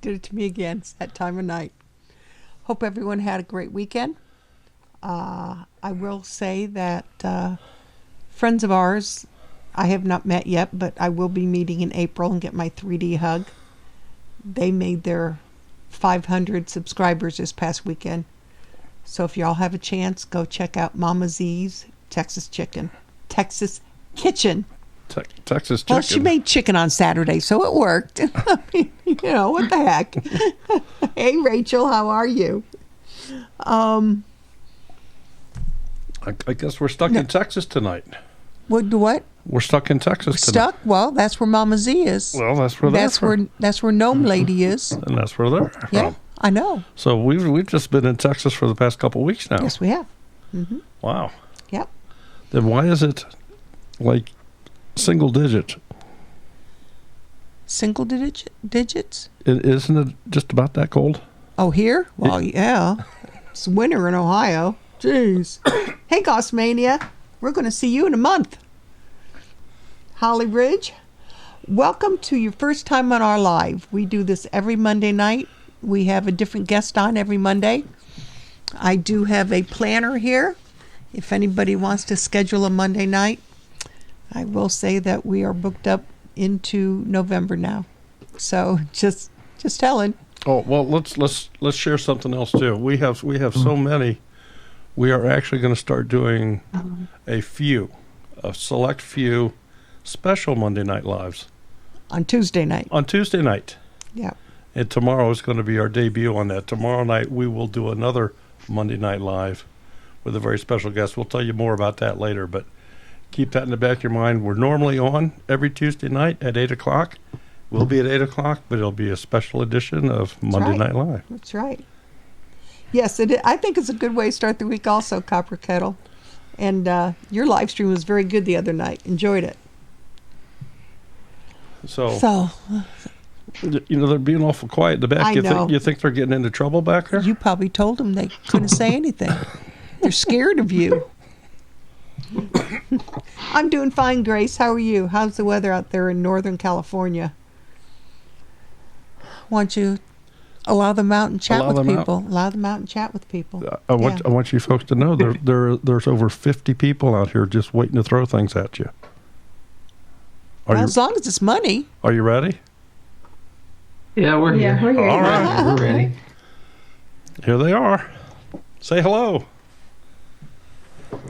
Did it to me again. It's that time of night. Hope everyone had a great weekend. I will say that friends of ours I have not met yet, but I will be meeting in April and get my 3D hug. They made their 500 subscribers this past weekend. So if y'all have a chance, go check out Mama Z's Texas Kitchen. Texas chicken. Well, she made chicken on Saturday, so it worked. I mean, what the heck? Hey, Rachel, how are you? I guess we're stuck in Texas tonight. What? We're stuck in Texas tonight. Stuck? Well, that's where Mama Z is. Well, that's where that's where Gnome Lady is. And that's where they're from. Yeah, I know. So we've just been in Texas for the past couple of weeks now. Yes, we have. Mm-hmm. Wow. Yep. Then why is it like single digit? Single digits? Isn't it just about that cold? Oh, here? Well, yeah. It's winter in Ohio. Jeez. Hey, Gossmania. We're going to see you in a month. Holly Ridge, welcome to your first time on our live. We do this every Monday night. We have a different guest on every Monday. I do have a planner here. If anybody wants to schedule a Monday night, I will say that we are booked up into November now. So just telling. Oh, well, let's share something else too. We have so many. We are actually going to start doing a select few special Monday night lives. On Tuesday night. Yeah. And tomorrow is going to be our debut on that. Tomorrow night we will do another Monday night live with a very special guest. We'll tell you more about that later, but keep that in the back of your mind. We're normally on every Tuesday night at 8 o'clock. We'll be at 8 o'clock, but it'll be a special edition of Monday Night Live. That's right. Yes, I think it's a good way to start the week also, Copper Kettle. And your live stream was very good the other night. Enjoyed it. So they're being awful quiet in the back. I know. You think they're getting into trouble back there? You probably told them they couldn't say anything. They're scared of you. I'm doing fine, Grace. How are you? How's the weather out there in Northern California? Why don't you allow them out and chat with people? Allow them out and chat with people. I want you folks to know there's over 50 people out here just waiting to throw things at you. As long as it's money. Are you ready? Yeah, we're here. We're here. All right. We're ready. Here they are. Say hello.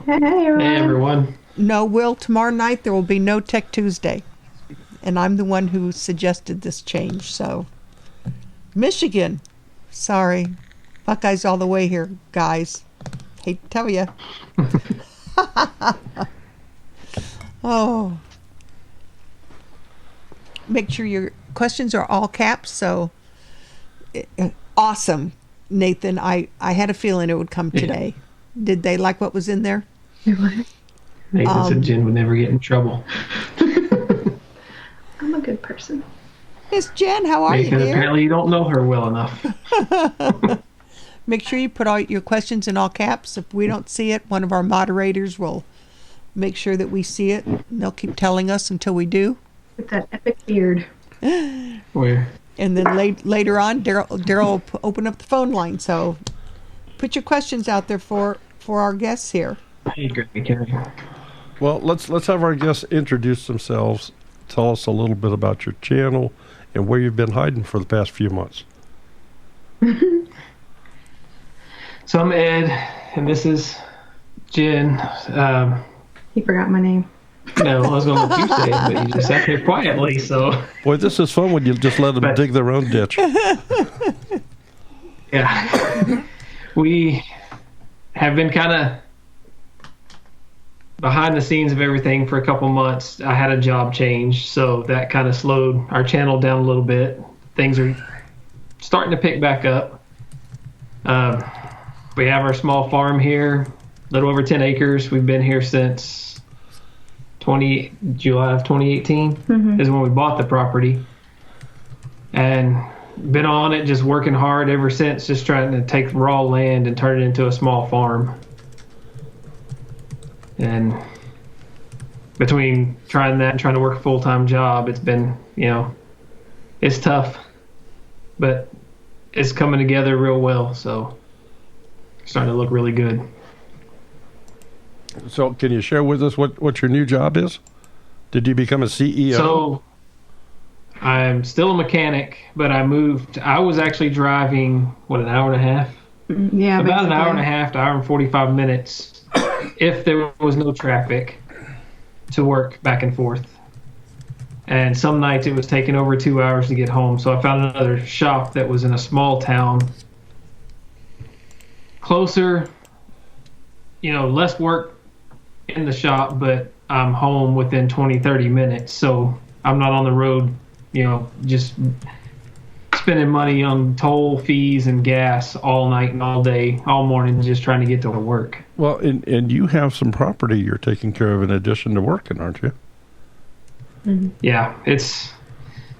Hey, everyone. Hey, everyone. No, Will, tomorrow night there will be no Tech Tuesday. And I'm the one who suggested this change, so. Michigan. Sorry. Buckeyes all the way here, guys. Hate to tell you. Oh. Make sure your questions are all caps, so. Awesome, Nathan. I had a feeling it would come today. Did they like what was in there? Nathan said Jen would never get in trouble. I'm a good person. Miss Jen, how are Nathan, you, dear? apparently you don't know her well enough. Make sure you put all your questions in all caps. If we don't see it, one of our moderators will make sure that we see it. And they'll keep telling us until we do. With that epic beard. Where? And then later on, Daryl will open up the phone line. So put your questions out there for our guests here. Hey, Greg, Carrie. Well, let's have our guests introduce themselves. Tell us a little bit about your channel and where you've been hiding for the past few months. So I'm Ed, and this is Jen. He forgot my name. No, I was going to let you say it, but you just sat here quietly, so. Boy, this is fun when you just let them dig their own ditch. Yeah. We have been kind of behind the scenes of everything for a couple months. I had a job change, so that kind of slowed our channel down a little bit. Things are starting to pick back up. We have our small farm here, a little over 10 acres. We've been here since July of 2018 is when we bought the property. And been on it, just working hard ever since, just trying to take raw land and turn it into a small farm. And between trying that and trying to work a full-time job, it's been, it's tough. but it's coming together real well. So starting to look really good. So can you share with us what your new job is? Did you become a CEO? So I'm still a mechanic, but I moved. I was actually driving, an hour and a half? Yeah, About basically. an hour and a half to hour and 45 minutes if there was no traffic to work back and forth. And some nights it was taking over 2 hours to get home. So I found another shop that was in a small town. Closer, less work in the shop, but I'm home within 20, 30 minutes. So I'm not on the road, just spending money on toll fees and gas all night and all day, all morning, just trying to get to work. Well, and you have some property you're taking care of in addition to working, aren't you? Mm-hmm. Yeah, it's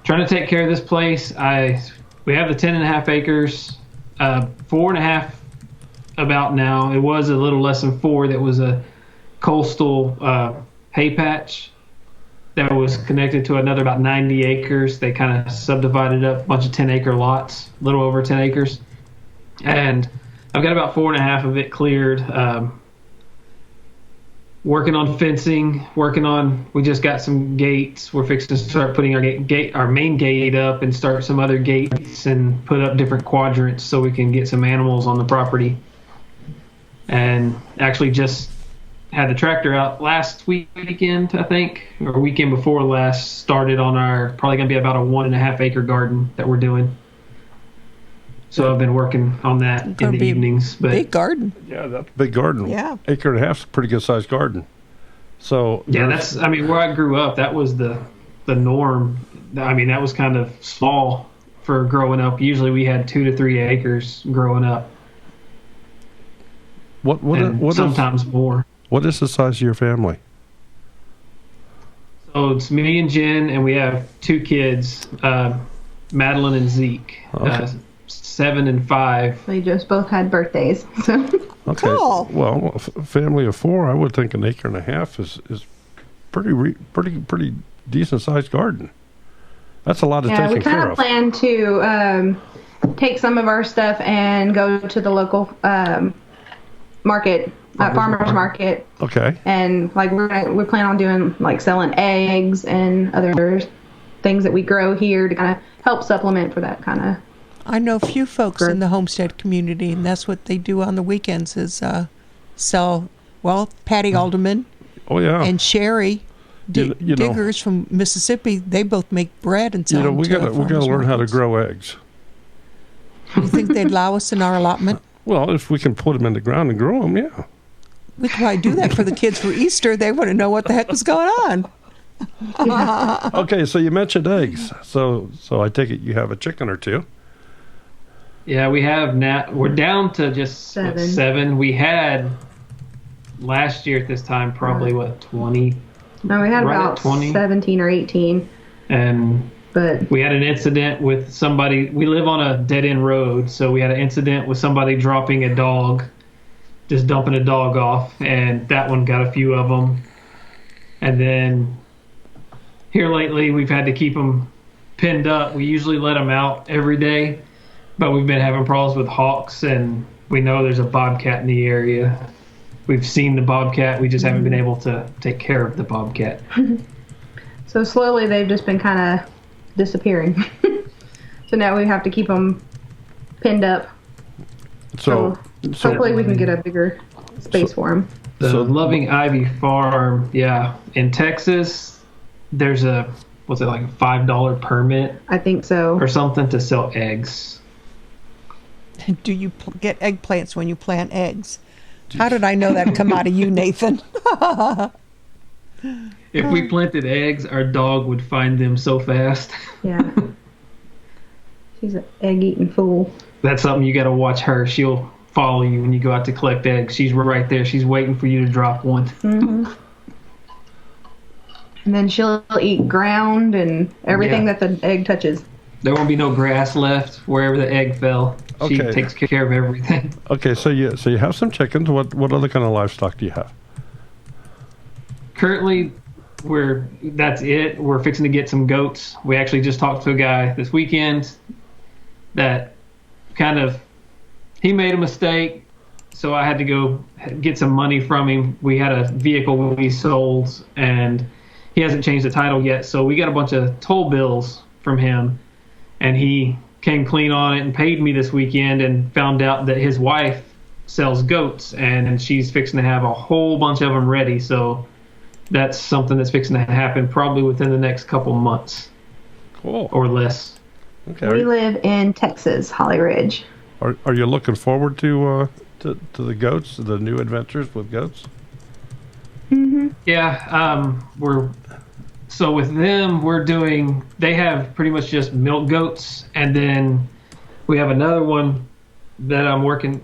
trying to take care of this place. We have the 10.5 acres, 4.5 about now. It was a little less than 4 that was a coastal hay patch that was connected to another about 90 acres. They kind of subdivided up a bunch of 10-acre lots, a little over 10 acres. And I've got about 4.5 of it cleared. Working on fencing, we just got some gates. We're fixing to start putting our main gate up and start some other gates and put up different quadrants so we can get some animals on the property. And actually just had the tractor out last weekend, I think, or weekend before last, started on our probably going to be about a 1.5 acre garden that we're doing. So I've been working on that in the evenings. But big garden. Yeah, that's a big garden. Yeah. 1.5 acres is a pretty good sized garden. So yeah, where I grew up, that was the norm. I mean, that was kind of small for growing up. Usually we had 2 to 3 acres growing up. What sometimes more. What is the size of your family? So it's me and Jen, and we have 2 kids, Madeline and Zeke, Okay. 7 and 5. They just both had birthdays. So Okay. Cool. Well, a family of 4, I would think 1.5 acres is pretty decent sized garden. That's a lot of yeah, we taking kind care of of. plan to take some of our stuff and go to the local market, farmers market. Okay. And like we plan on doing like selling eggs and other things that we grow here to kind of help supplement for that kind of. I know a few folks in the Homestead community, and that's what they do on the weekends is sell, Patty Alderman Oh yeah. and Sherry Diggers from Mississippi. They both make bread and sell we gotta learn how to grow eggs. You think they'd allow us in our allotment? Well, if we can put them in the ground and grow them, yeah. We could probably do that for the kids for Easter. They want to know what the heck was going on. Okay, so you mentioned eggs. So I take it you have a chicken or 2. Yeah, we have now. We're down to just 7. We had last year at this time probably 20. No, we had Right at about 20. 17 or 18. And But we had an incident with somebody. We live on a dead end road, so we had an incident with somebody dropping a dog, just dumping a dog off, and that one got a few of them. And then here lately, we've had to keep them pinned up. We usually let them out every day, but we've been having problems with hawks, and we know there's a bobcat in the area. We've seen the bobcat. We just haven't been able to take care of the bobcat. so slowly they've just been kind of disappearing. So now we have to keep them pinned up. So Hopefully we can get a bigger space for them. The Loving Ivy Farm, in Texas, there's like a $5 permit I think so. or something to sell eggs. Do you get eggplants when you plant eggs? How did I know that'd come out of you, Nathan? If we planted eggs, our dog would find them so fast. Yeah. She's an egg-eating fool. That's something you got to watch her. She'll follow you when you go out to collect eggs. She's right there. She's waiting for you to drop one. Mm-hmm. And then she'll eat ground and everything that the egg touches. There won't be no grass left wherever the egg fell. She Okay. takes care of everything. Okay, so you have some chickens. What other kind of livestock do you have? Currently, that's it. We're fixing to get some goats. We actually just talked to a guy this weekend. that kind of, he made a mistake, so I had to go get some money from him. We had a vehicle we sold, and he hasn't changed the title yet, so we got a bunch of toll bills from him, and he came clean on it and paid me this weekend, and found out that his wife sells goats, and she's fixing to have a whole bunch of them ready. So that's something that's fixing to happen probably within the next couple months. Cool. Or less. Okay. We live in Texas, Holly Ridge. Are you looking forward to the goats, the new adventures with goats? Mm-hmm. Yeah, so with them, they have pretty much just milk goats, and then we have another one that I'm working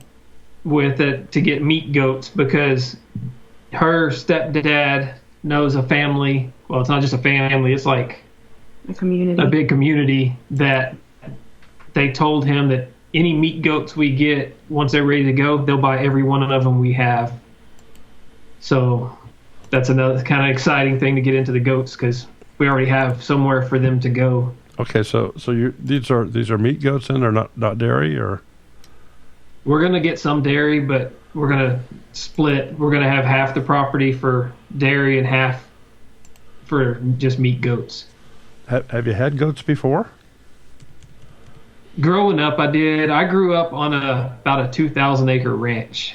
with to get meat goats, because her stepdad knows a family. Well, it's not just a family, it's like A community. a big community that they told him that any meat goats we get, once they're ready to go, they'll buy every one of them we have. So that's another kind of exciting thing to get into the goats, because we already have somewhere for them to go. Okay, so these are meat goats, and they're not dairy, or? We're gonna get some dairy, but we're gonna split. We're gonna have half the property for dairy and half for just meat goats. Have you had goats before? Growing up, I did. I grew up on about a 2,000 acre ranch,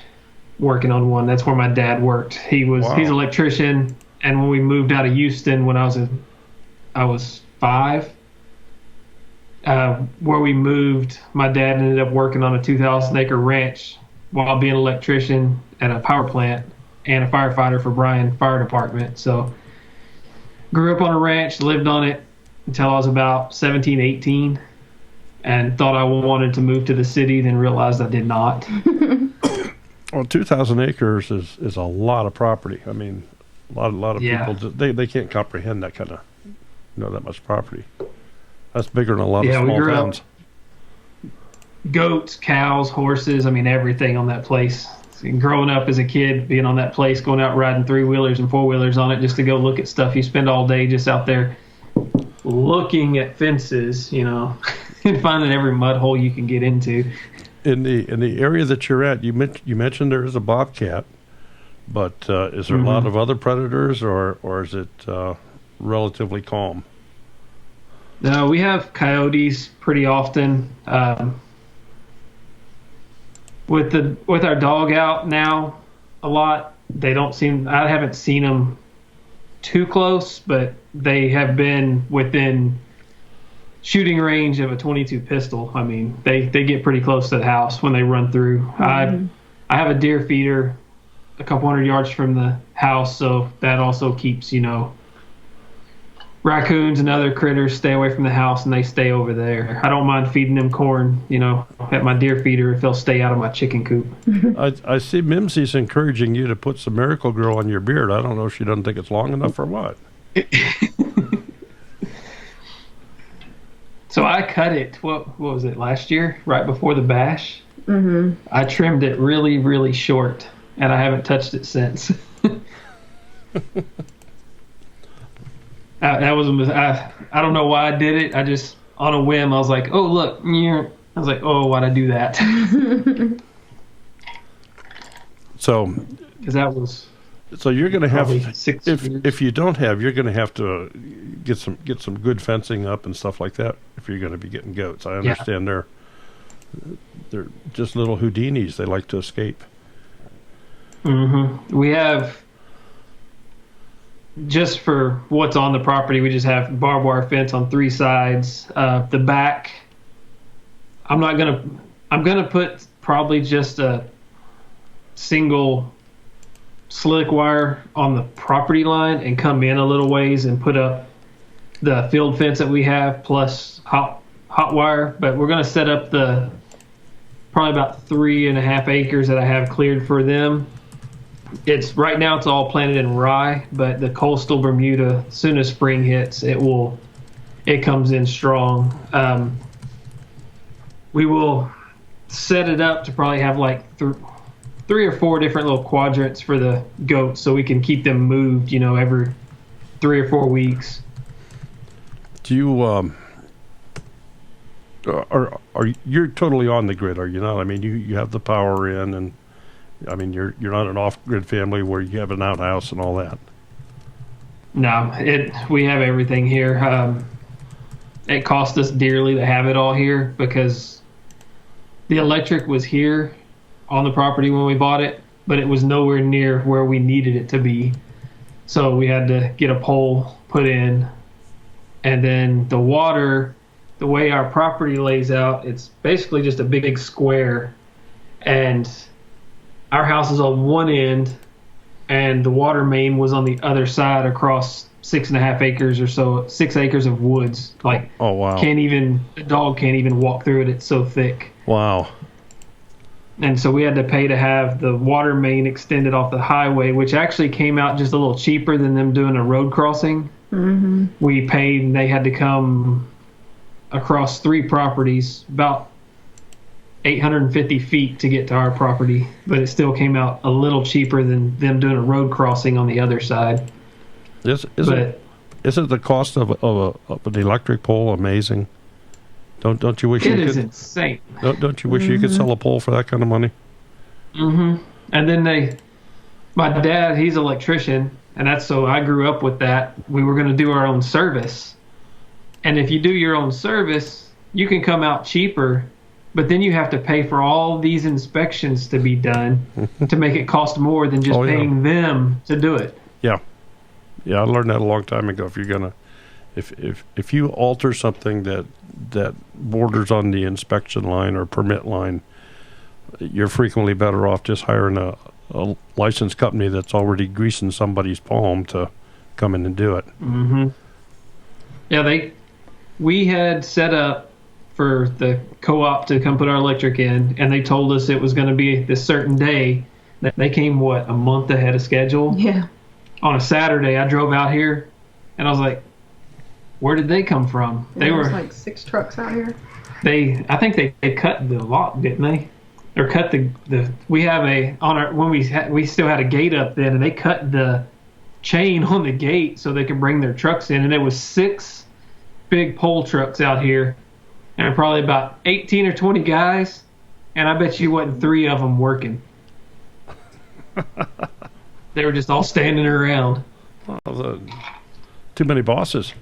working on one. That's where my dad worked. He's an electrician, and when we moved out of Houston when I was 5, where we moved, my dad ended up working on a 2,000 acre ranch while being an electrician at a power plant and a firefighter for Bryan Fire Department. So grew up on a ranch, lived on it until I was about 17, 18, and thought I wanted to move to the city, then realized I did not. Well, 2,000 acres is a lot of property. I mean, a lot of people they can't comprehend that kind of that much property. That's bigger than a lot of small towns. Goats, cows, horses, I mean everything on that place. Growing up as a kid, being on that place, going out riding 3-wheelers and 4-wheelers on it just to go look at stuff. You spend all day just out there looking at fences, and finding every mud hole you can get into. In the area that you're at, you mentioned there is a bobcat, but is there a lot of other predators, or is it relatively calm? No, we have coyotes pretty often. With our dog out now a lot, I haven't seen them too close, but they have been within shooting range of a .22 pistol. I mean, they get pretty close to the house when they run through. I have a deer feeder a couple hundred yards from the house, so that also keeps, raccoons and other critters stay away from the house, and they stay over there. I don't mind feeding them corn, at my deer feeder if they'll stay out of my chicken coop. I see Mimsy's encouraging you to put some Miracle Grow on your beard. I don't know if she doesn't think it's long enough or what. So I cut it, what was it, last year, right before the bash? Mm-hmm. I trimmed it really, really short, and I haven't touched it since. I don't know why I did it. I just, on a whim, I was like, oh, look. I was like, oh, why'd I do that? So you're going to have, if you don't have, you're going to have to get some good fencing up and stuff like that if you're going to be getting goats. I understand they're just little Houdinis. They like to escape. Mm-hmm. We have, just for what's on the property, we just have barbed wire fence on 3 sides. The back, I'm gonna put probably just a single slick wire on the property line and come in a little ways and put up the field fence that we have plus hot wire. But we're gonna set up probably about 3.5 acres that I have cleared for them. Right now it's all planted in rye, but the coastal Bermuda, as soon as spring hits, it comes in strong. We will set it up to probably have like 3 or 4 different little quadrants for the goats, so we can keep them moved, every 3 or 4 weeks. Do are you're totally on the grid, are you not? I mean, you have the power in, and I mean, you're not an off-grid family where you have an outhouse and all that. No, we have everything here. It cost us dearly to have it all here because the electric was here on the property when we bought it, but it was nowhere near where we needed it to be. So we had to get a pole put in, and then the water, the way our property lays out, it's basically just a big square, and our house is on one end, and the water main was on the other side across 6.5 acres or so, 6 acres of woods. Like, oh wow, the dog can't even walk through it. It's so thick. Wow. And so we had to pay to have the water main extended off the highway, which actually came out just a little cheaper than them doing a road crossing. Mm-hmm. We paid, and they had to come across 3 properties, about 850 feet to get to our property, but it still came out a little cheaper than them doing a road crossing on the other side. Isn't the cost of an electric pole amazing? Don't you wish it is insane? Don't you wish you could sell a pole for that kind of money? Mm-hmm. And then my dad, he's an electrician, and that's so I grew up with that. We were going to do our own service, and if you do your own service, you can come out cheaper. But then you have to pay for all these inspections to be done to make it cost more than just paying them to do it. Yeah. Yeah, I learned that a long time ago. If you're gonna, if you alter something that borders on the inspection line or permit line, you're frequently better off just hiring a licensed company that's already greasing somebody's palm to come in and do it. Mm-hmm. Yeah, we had set up for the co-op to come put our electric in, and they told us it was going to be this certain day. They came, a month ahead of schedule? Yeah. On a Saturday, I drove out here, and I was like, where did they come from? There was like 6 trucks out here. I think they cut the lot, didn't they? Or cut we have we still had a gate up then, and they cut the chain on the gate so they could bring their trucks in, and there was 6 big pole trucks out here, and probably about 18 or 20 guys, and I bet you wasn't 3 of them working. They were just all standing around. Well, too many bosses.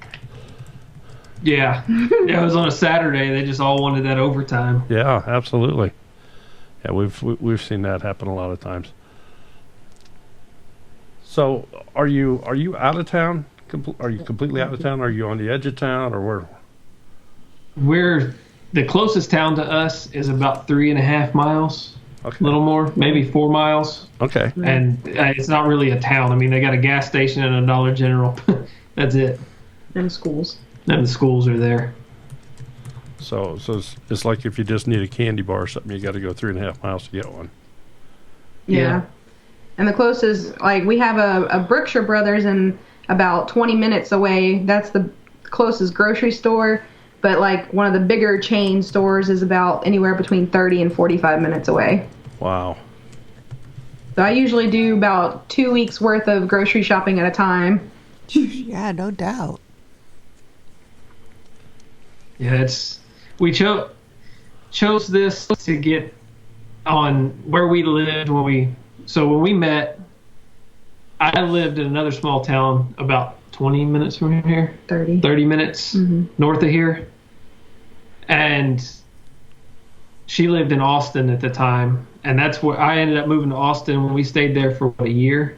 Yeah. Yeah, it was on a Saturday. They just all wanted that overtime. Yeah, absolutely. Yeah, we've seen that happen a lot of times. So, are you out of town? Are you completely out of town? Are you on the edge of town, or where? The closest town to us is about 3.5 miles. Okay. A little more, maybe 4 miles. Okay. And it's not really a town. I mean, they got a gas station and a Dollar General. That's it. And schools. And the schools are there. So it's like if you just need a candy bar or something, you got to go 3.5 miles to get one. Yeah. And the closest, like, we have a Brookshire Brothers and about 20 minutes away. That's the closest grocery store. But, like, one of the bigger chain stores is about anywhere between 30 and 45 minutes away. Wow. So I usually do about 2 weeks worth of grocery shopping at a time. Yeah, no doubt. Yeah, we chose this to get on where we lived when we met. I lived in another small town about 20 minutes from here. 30 minutes north of here. And she lived in Austin at the time, and that's where I ended up moving to Austin when we stayed there for a year,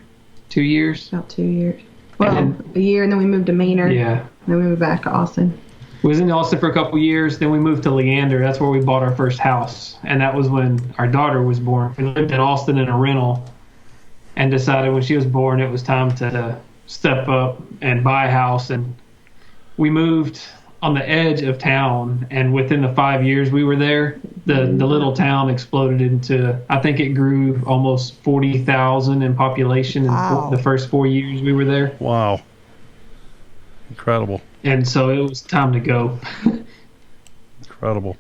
2 years. About 2 years. Well, a year, and then we moved to Maynard. Yeah. And then we moved back to Austin. We was in Austin for a couple years, then we moved to Leander. That's where we bought our first house, and that was when our daughter was born. We lived in Austin in a rental, and decided when she was born it was time to step up and buy a house, and we moved on the edge of town, and within the 5 years we were there, the little town exploded into, I think it grew almost 40,000 in population in the first 4 years we were there. Wow. Incredible. And so it was time to go. Incredible.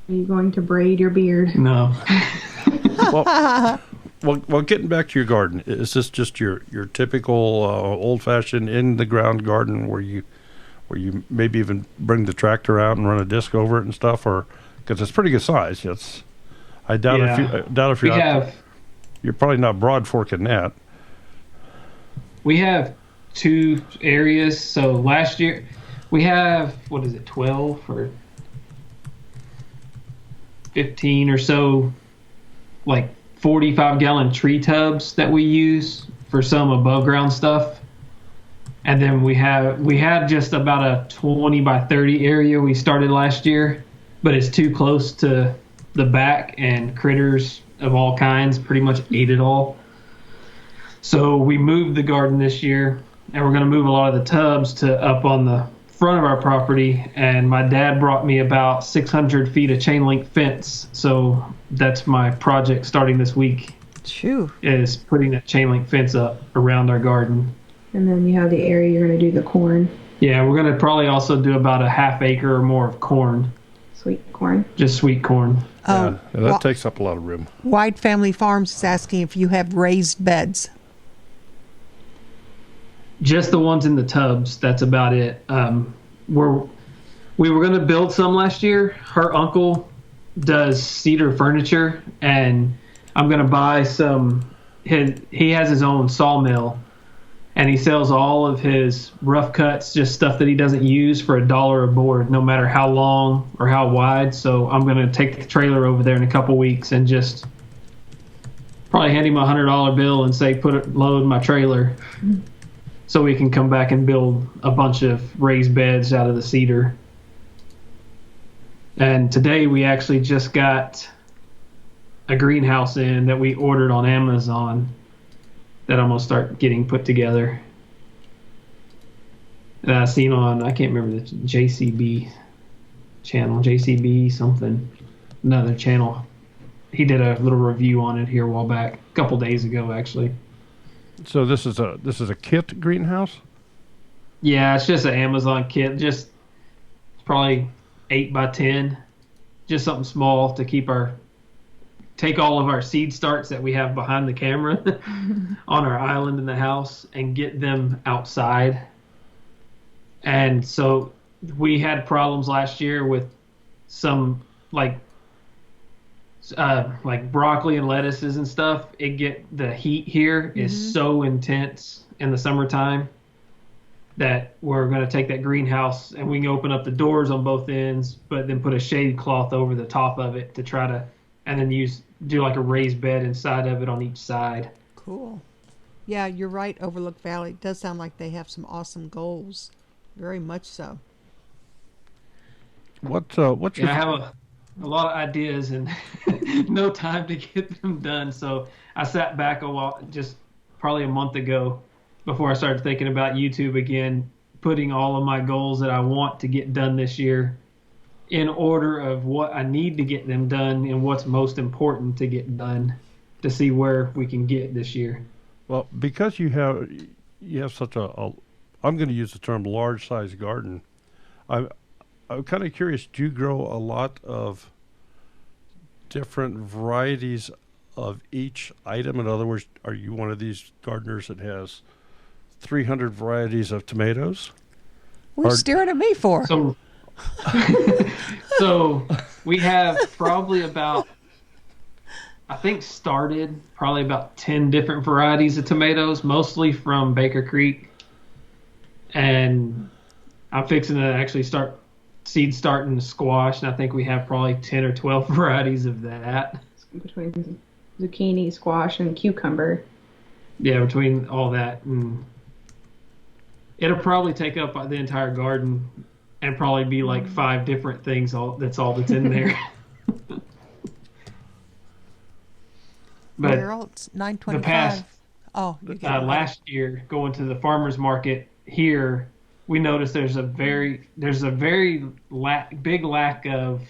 Are you going to braid your beard? No. Well, getting back to your garden, is this just your typical old-fashioned in-the-ground garden where where you maybe even bring the tractor out and run a disc over it and stuff, or because it's pretty good size. I doubt if you're probably not broad forking that. We have 2 areas. So last year we have 12 or 15 or so, like 45-gallon tree tubs that we use for some above ground stuff. And then we had just about a 20 by 30 area we started last year, but it's too close to the back, and critters of all kinds pretty much ate it all. So we moved the garden this year, and we're going to move a lot of the tubs to up on the front of our property. And my dad brought me about 600 feet of chain link fence. So that's my project starting this week. Phew. Is putting that chain link fence up around our garden. And then you have the area you're going to do the corn. Yeah, we're going to probably also do about a half acre or more of corn. Sweet corn. Just sweet corn. Yeah, that takes up a lot of room. White Family Farms is asking if you have raised beds. Just the ones in the tubs. That's about it. We were going to build some last year. Her uncle does cedar furniture, and I'm going to buy some. He has his own sawmill, and he sells all of his rough cuts, just stuff that he doesn't use, for $1 a board, no matter how long or how wide. So I'm going to take the trailer over there in a couple weeks and just probably hand him a $100 bill and say, load my trailer, so we can come back and build a bunch of raised beds out of the cedar. And today we actually just got a greenhouse in that we ordered on Amazon that I'm going to start getting put together. That I seen on, I can't remember the JCB channel, JCB something, another channel. He did a little review on it here a while back, a couple days ago actually. So this is a kit greenhouse? Yeah, it's just an Amazon kit. Just probably 8 by 10. Just something small to take all of our seed starts that we have behind the camera on our island in the house and get them outside. And so we had problems last year with some like broccoli and lettuces and stuff. The heat here is so intense in the summertime that we're going to take that greenhouse and we can open up the doors on both ends, but then put a shade cloth over the top of it to try to, and then do like a raised bed inside of it on each side. Cool. Yeah, you're right, Overlook Valley. It does sound like they have some awesome goals. Very much so. What's your... I have a lot of ideas and no time to get them done. So I sat back a while, just probably a month ago, before I started thinking about YouTube again, putting all of my goals that I want to get done this year in order of what I need to get them done and what's most important to get done, to see where we can get this year. Well, because you have such a I'm going to use the term large size garden. I'm kind of curious, do you grow a lot of different varieties of each item? In other words, are you one of these gardeners that has 300 varieties of tomatoes? What are you staring at me for? So we have probably about, I think started probably about 10 different varieties of tomatoes, mostly from Baker Creek. And I'm fixing to actually starting squash, and I think we have probably 10 or 12 varieties of that. Between zucchini, squash, and cucumber. Yeah, between all that. And it'll probably take up the entire garden and probably be like 5 different things. That's in there. But Well, it's 9:25. Last year, going to the farmer's market here, we noticed there's a very big lack of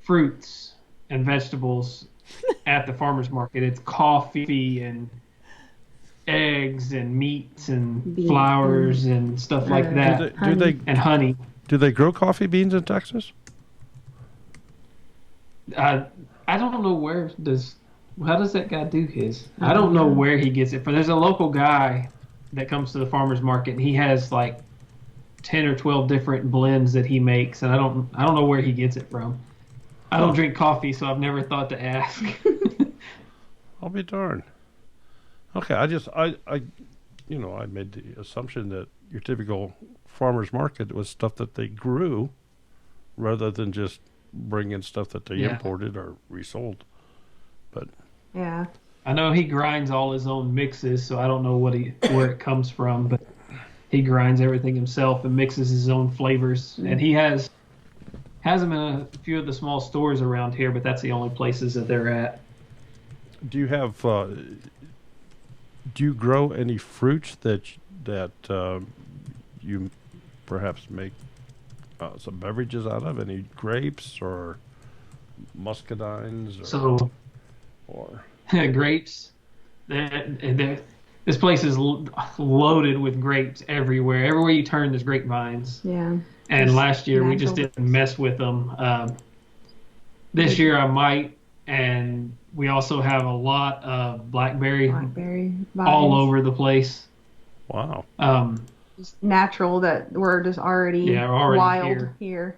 fruits and vegetables at the farmer's market. It's coffee and eggs and meats and flowers and stuff like that. And honey. Do they grow coffee beans in Texas? I don't know how does that guy do his? I don't know where he gets it from. There's a local guy that comes to the farmer's market, and he has like 10 or 12 different blends that he makes, and I don't know where he gets it from. I don't drink coffee, so I've never thought to ask. I'll be darned. Okay, I made the assumption that your typical farmer's market was stuff that they grew rather than just bring in stuff that they imported or resold. But Yeah. I know he grinds all his own mixes, so I don't know where it comes from, but he grinds everything himself and mixes his own flavors. And he has them in a few of the small stores around here, but that's the only places that they're at. do you have do you grow any fruits that you perhaps make some beverages out of? Any grapes or muscadines? Or Grapes. This place is loaded with grapes everywhere. Everywhere you turn, there's grapevines. Yeah. And last year we just natural. didn't mess with them. This year I might, and we also have a lot of blackberry Blackberry all vines. over the place. wow. Just natural that were just already, already wild here.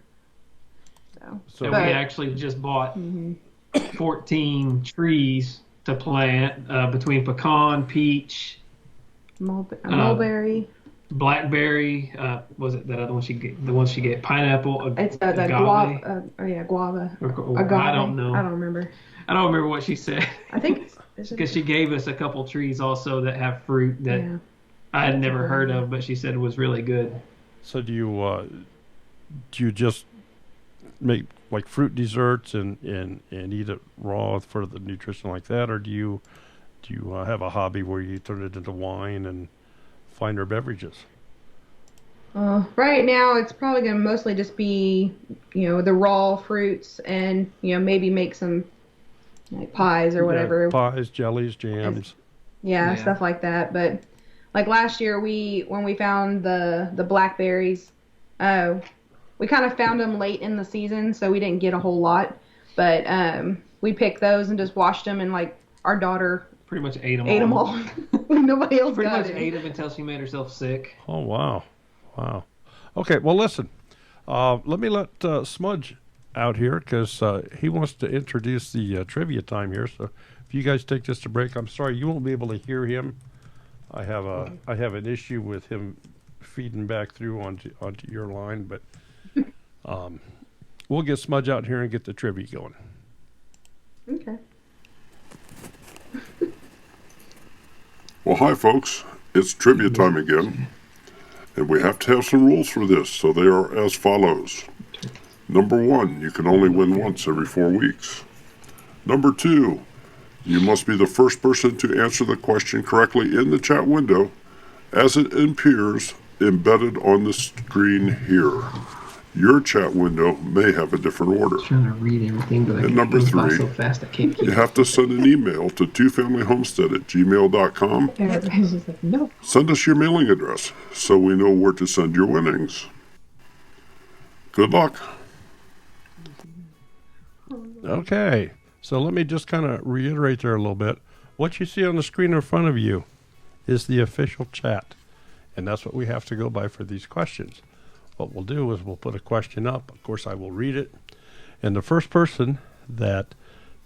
So And But- we actually just bought 14 trees to plant between pecan, peach, mulberry. blackberry. Was it that other one she get? The one she get pineapple. It's the agave? guava. Guava. Or Agave. I don't know. I don't remember. I don't remember what she said. I think it's Because she gave us a couple trees also that have fruit that yeah. I had never heard of, but she said was really good. So do you just make like fruit desserts and eat it raw for the nutrition like that, or do you have a hobby where you turn it into wine and finer beverages? Right now, it's probably going to mostly just be, the raw fruits and, maybe make some like pies or whatever. Yeah, pies, jellies, jams. Yeah, stuff like that. But like last year, when we found the blackberries, we kind of found them late in the season, so we didn't get a whole lot. But we picked those and just washed them, and like our daughter Pretty much ate them ate them all. Nobody else Pretty got much it. ate them until she made herself sick. Oh wow. Okay, well listen, let me let Smudge out here because he wants to introduce the trivia time here. So if you guys take just a break, I'm sorry you won't be able to hear him. I have an issue with him feeding back through onto your line, but we'll get Smudge out here and get the trivia going. Okay. Well, hi, folks. It's trivia time again. And we have to have some rules for this, so they are as follows. Number 1, you can only win once every 4 weeks. Number 2, you must be the first person to answer the question correctly in the chat window as it appears embedded on the screen here. Your chat window may have a different order. Trying to read everything, but And number 3, so fast I can't keep you have to send an email to twofamilyhomestead@gmail.com. Everybody's just like, no. Send us your mailing address so we know where to send your winnings. Good luck. Okay, so let me just kind of reiterate there a little bit. What you see on the screen in front of you is the official chat, and that's what we have to go by for these questions. What we'll do is we'll put a question up. Of course, I will read it, and the first person that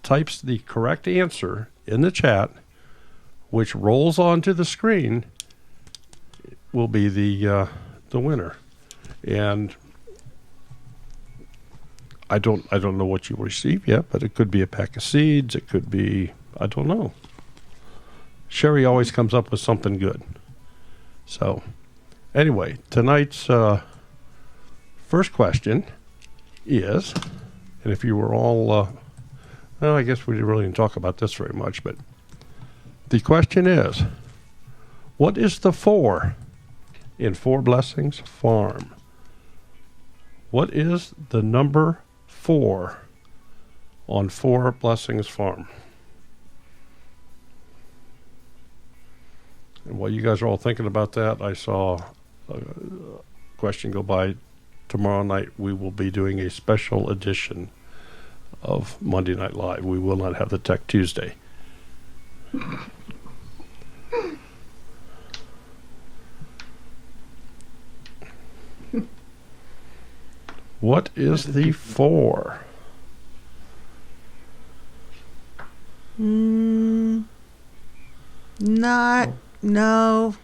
types the correct answer in the chat, which rolls onto the screen, will be the winner. And I don't know what you will receive yet, but it could be a pack of seeds. It could be, I don't know. Sherry always comes up with something good. So anyway, tonight's first question is, and if you were all, well, I guess we didn't really talk about this very much, but the question is, what is the 4 in 4 Blessings Farm? What is the number 4 on 4 Blessings Farm? And while you guys are all thinking about that, I saw a question go by. Tomorrow night we will be doing a special edition of Monday Night Live. We will not have the Tech Tuesday. What is the 4? Not, no,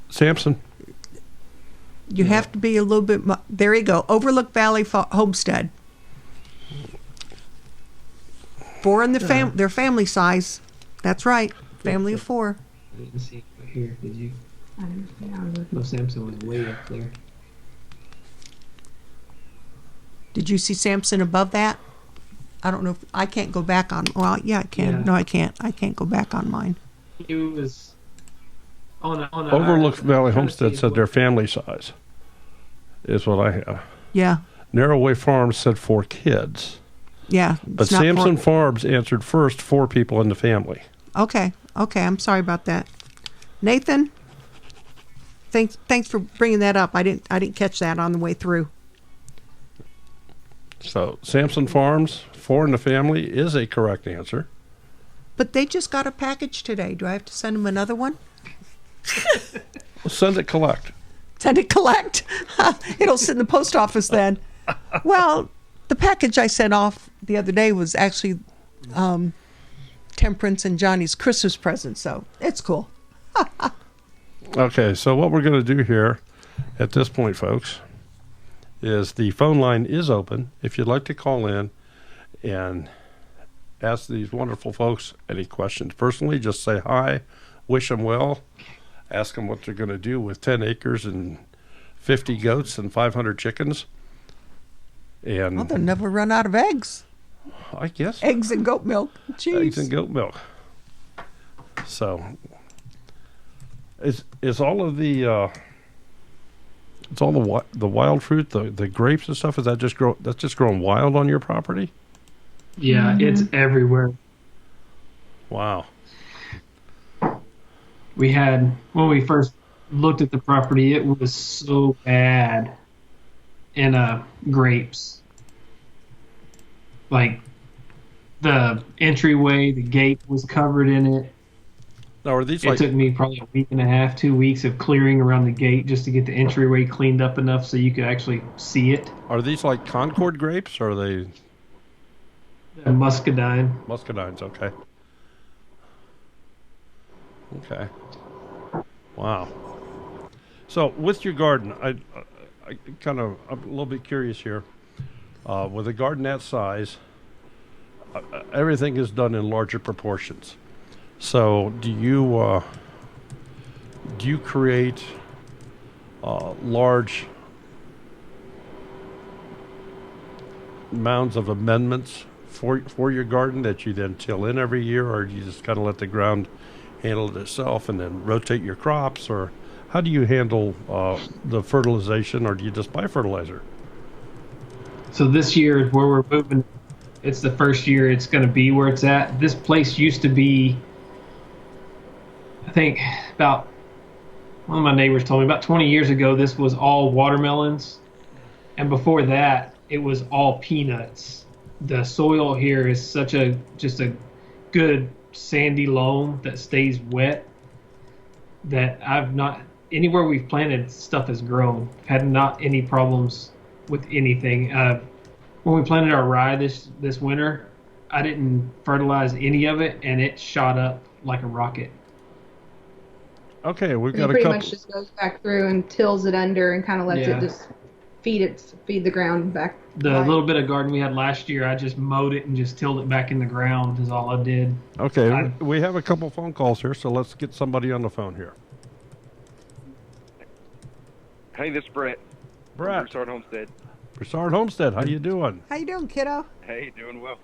Samson. You have to be a little bit, there you go. Overlook Valley Homestead. 4 in the their family size. That's right. Family of 4. I didn't see it here. Did you? I didn't see how it was. No, Samson was way up there. Did you see Samson above that? I don't know if I can't go back on. Well, yeah, I can. Yeah. No, I can't. I can't go back on mine. He was on Overlook Valley Homestead said their family size is what I have. Yeah, Narrowway Farms said 4 kids. yeah. But it's not Samson 4. Farms answered first, 4 people in the family. Okay. I'm sorry about that. Nathan, thanks for bringing that up. I didn't catch that on the way through. So Samson Farms, 4 in the family is a correct answer. But they just got a package today. Do I have to send them another one? Send it collect. Send it collect. It'll sit in the post office then. Well, the package I sent off the other day was actually Temperance and Johnny's Christmas present, so it's cool. Okay, so what we're going to do here at this point, folks, is the phone line is open. If you'd like to call in and ask these wonderful folks any questions personally, just say hi, wish them well, ask them what they're going to do with 10 acres and 50 goats and 500 chickens. And Well, they'll never run out of eggs. I guess Eggs and goat milk. Jeez. eggs and goat milk. So is all of the it's all the wild fruit, the grapes and stuff, is that just growing wild on your property? Yeah, it's everywhere. Wow. We had, when we first looked at the property, it was so bad in grapes. Like the entryway, the gate was covered in it. Now are these It took me probably a week and a half, 2 weeks of clearing around the gate just to get the entryway cleaned up enough so you could actually see it. are these like Concord grapes, or are they Muscadine. muscadines? Okay. Okay. Wow. So with your garden, I'm a little bit curious here. With a garden that size, everything is done in larger proportions. So do you create large mounds of amendments for your garden that you then till in every year, or do you just kind of let the ground handle it itself and then rotate your crops, or how do you handle the fertilization, or do you just buy fertilizer? So this year where we're moving, it's the first year it's going to be where it's at. This place used to be, I think about, one of my neighbors told me about 20 years ago, this was all watermelons. And before that, it was all peanuts. The soil here is just a good sandy loam that stays wet, that anywhere we've planted, stuff has grown. Had not any problems with anything. When we planted our rye this winter, I didn't fertilize any of it, and it shot up like a rocket. Okay, we've He got a pretty couple. much just goes back through and tills it under and kind of lets Yeah. it just feed the ground back. The Right. little bit of garden we had last year, I just mowed it and just tilled it back in the ground is all I did. Okay, we have a couple phone calls here, so let's get somebody on the phone here. Hey, this is Brett. Brett, Broussard Homestead. Broussard Homestead, how you doing? How you doing, kiddo? Hey, doing well.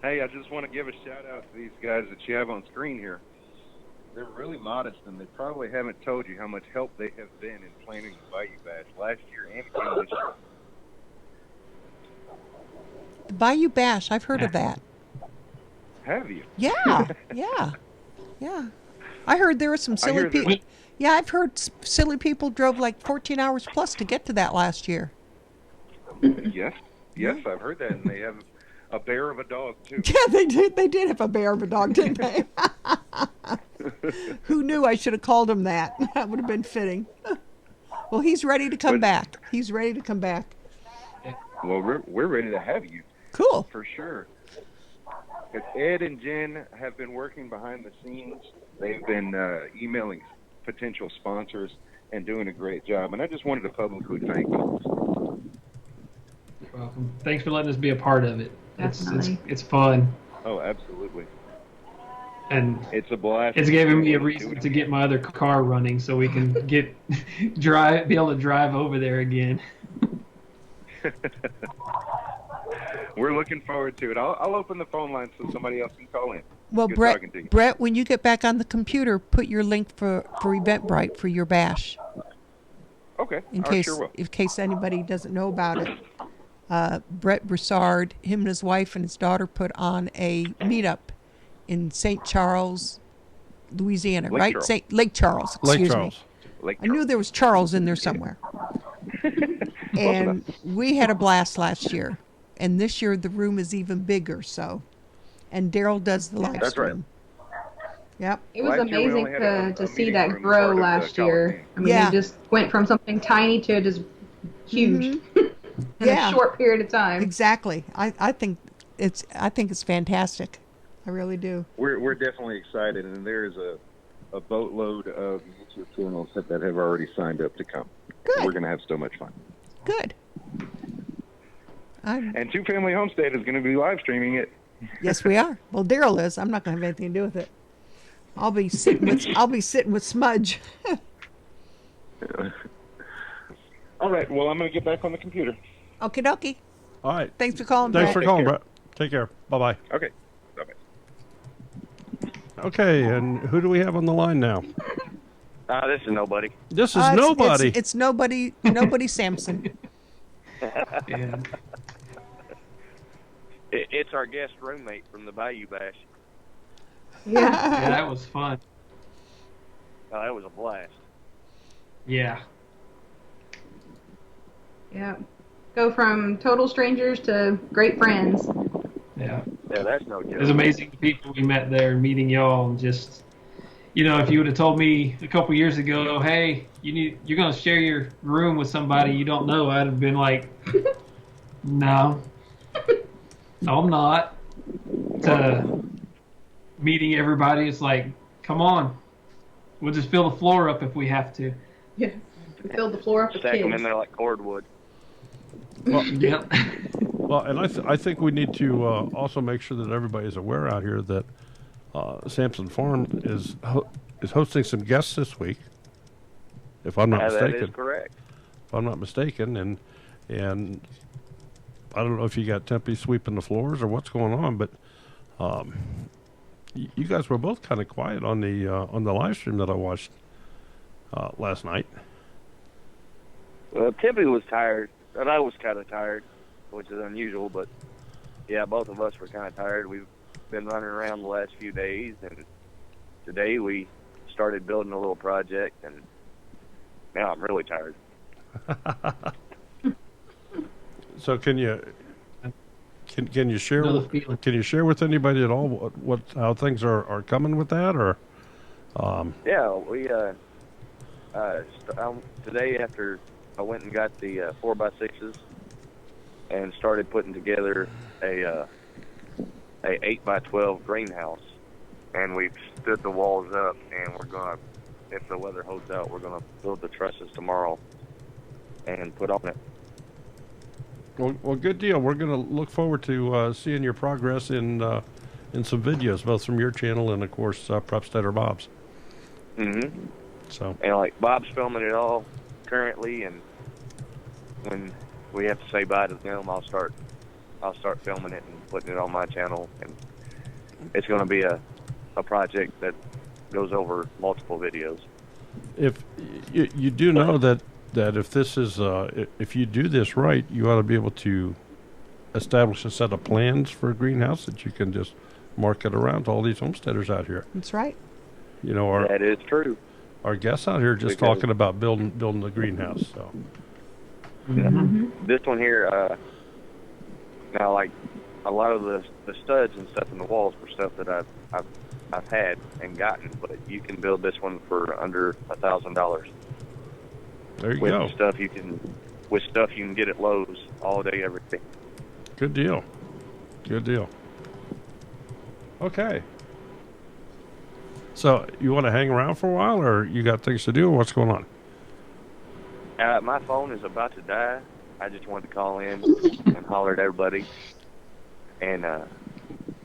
Hey, I just want to give a shout out to these guys that you have on screen here. They're really modest, and they probably haven't told you how much help they have been in planning the Bayou Bash last year and again this year. Bayou Bash. I've heard of that. Have you? Yeah, yeah. I heard there were some silly hear that- people. Yeah, I've heard silly people drove like 14 hours plus to get to that last year. Yes, I've heard that, and they have a bear of a dog too. Yeah, they did. They did have a bear of a dog, didn't they? Who knew I should have called him that? That would have been fitting. Well, he's ready to come back. He's ready to come back. Well, we're ready to have you Cool. for sure. 'Cause Ed and Jen have been working behind the scenes. They've been emailing potential sponsors and doing a great job. And I just wanted to publicly thank them. You're welcome. Thanks for letting us be a part of it. Definitely. It's fun. Oh, absolutely. And It's a blast. it's giving me a reason to get my other car running so we can be able to drive over there again. We're looking forward to it. I'll open the phone line so somebody else can call in. Well, Good talking to you. Brett, when you get back on the computer, put your link for Eventbrite for your bash. Okay. In I case sure will. anybody doesn't know about it. Brett Broussard, him and his wife and his daughter put on a meetup in St. Charles, Louisiana, Lake right? Charles. Lake Charles. Lake Excuse Charles. Lake I knew there was Charles in there somewhere. And we had a blast last year. And this year the room is even bigger, so. And Daryl does the live That's right. stream. Yep. It was Last year we amazing only had to a see meeting that room grow part of the last year. Coliseum. I mean, Yeah. it just went from something tiny to just huge in Yeah. a short period of time. Exactly. I think it's fantastic. I really do. We're definitely excited, and there's a boatload of YouTube channels that have already signed up to come. Good. We're going to have so much fun. Good. And Two Family Homestead is going to be live streaming it. Yes, we are. Well, Daryl is. I'm not going to have anything to do with it. I'll be sitting with Smudge. All right. Well, I'm going to get back on the computer. Okie dokie. All right. Thanks for calling, Thanks Brett. for calling, care. Brett. Take care. Bye-bye. Okay. Bye-bye. Okay, and who do we have on the line now? This is nobody. This is It's- nobody. It's nobody Sampson. Yeah. It's our guest roommate from the Bayou Bash. Yeah. Yeah, that was fun. Oh, that was a blast. Yeah. Yeah. Go from total strangers to great friends. Yeah. Yeah, that's no joke. It was amazing the people we met there, meeting y'all, and just, if you would have told me a couple years ago, hey, you're going to share your room with somebody you don't know, I'd have been like, no, I'm not. To meeting everybody, it's like, come on, we'll just fill the floor up if we have to. Yeah. We filled the floor up with Stack them in kids. there like cordwood. Yep. Well, and I think we need to also make sure that everybody is aware out here that Sampson Farm is hosting some guests this week, if I'm not That mistaken. is correct. If I'm not mistaken, and I don't know if you got Tempe sweeping the floors or what's going on, but you guys were both kind of quiet on the live stream that I watched last night. Well, Tempe was tired, and I was kind of tired, which is unusual, but yeah, both of us were kind of tired. We've been running around the last few days, and today we started building a little project, and now I'm really tired. So can you share Another feeling. can you share with anybody at all what how things are coming with that, or Yeah, we today after I went and got the 4x6s and started putting together a 8x12 greenhouse, and we've stood the walls up, and we're gonna, if the weather holds out, we're gonna build the trusses tomorrow and put on it. well, good deal. We're going to look forward to seeing your progress in some videos, both from your channel and of course Prepstead Bob's. Mm-hmm. So And like Bob's filming it all currently, and when we have to say bye to them, I'll start filming it and putting it on my channel, and it's going to be a project that goes over multiple videos. if you do know that if this is if you do this right, you ought to be able to establish a set of plans for a greenhouse that you can just market around to all these homesteaders out here. That's right. That is true. Our guests out here just Because- talking about building the greenhouse. So This one here, now like a lot of the studs and stuff in the walls were stuff that I've had and gotten, but you can build this one for under $1,000. there you With go. the stuff you can with stuff you can get at Lowe's all day, every day. Good deal. Good deal. Okay. So you want to hang around for a while, or you got things to do, or what's going on? My phone is about to die. I just wanted to call in and holler at everybody. And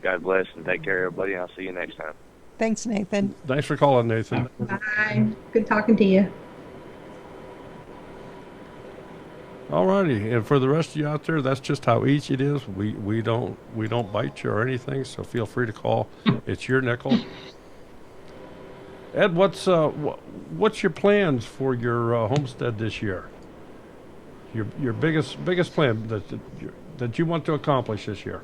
God bless and take care of everybody, and I'll see you next time. Thanks, Nathan. Thanks for calling, Nathan. Bye. Good talking to you. Alrighty, and for the rest of you out there, that's just how easy it is. We don't bite you or anything, so feel free to call. It's your nickel. Ed, what's your plans for your homestead this year? Your biggest plan that you want to accomplish this year?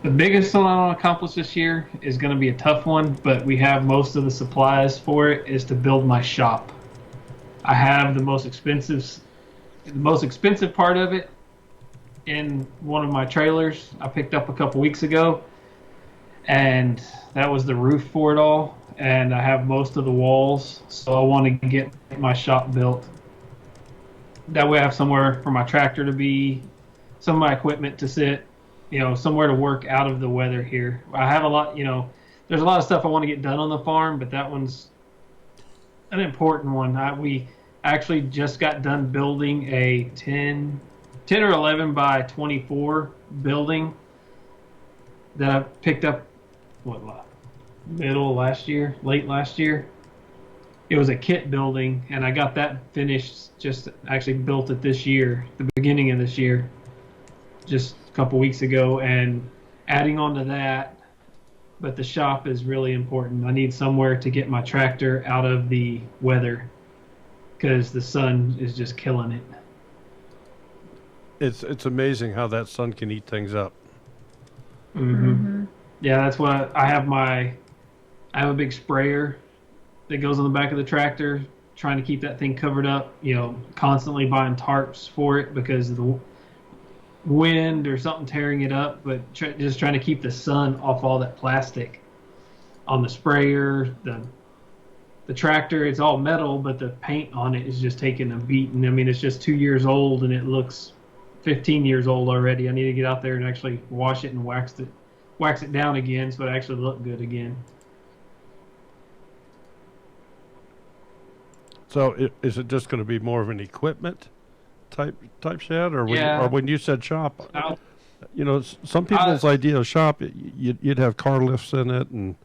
The biggest thing I want to accomplish this year is going to be a tough one, but we have most of the supplies for it, is to build my shop. I have the most expensive part of it in one of my trailers I picked up a couple weeks ago, and that was the roof for it all, and I have most of the walls, so I want to get my shop built. That way I have somewhere for my tractor to be, some of my equipment to sit, somewhere to work out of the weather here. I have a lot, there's a lot of stuff I want to get done on the farm, but that one's an important one. We actually just got done building a 10 or 11 by 24 building that I picked up, late last year. It was a kit building, and I got that finished, just actually built it this year, the beginning of this year, just a couple weeks ago, and adding on to that. But the shop is really important. I need somewhere to get my tractor out of the weather because the sun is just killing it. It's amazing how that sun can eat things up. Mm-hmm. Yeah, that's what I have. I have a big sprayer that goes on the back of the tractor, trying to keep that thing covered up. Constantly buying tarps for it because of the wind or something tearing it up, but just trying to keep the sun off all that plastic on the sprayer. The tractor, it's all metal, but the paint on it is just taking a beating. I mean, it's just 2 years old and it looks 15 years old already. I need to get out there and actually wash it and wax it down again so it actually look good again. So is it just going to be more of an equipment type shed, or when you said shop, some people's idea of shop, you'd have car lifts in it and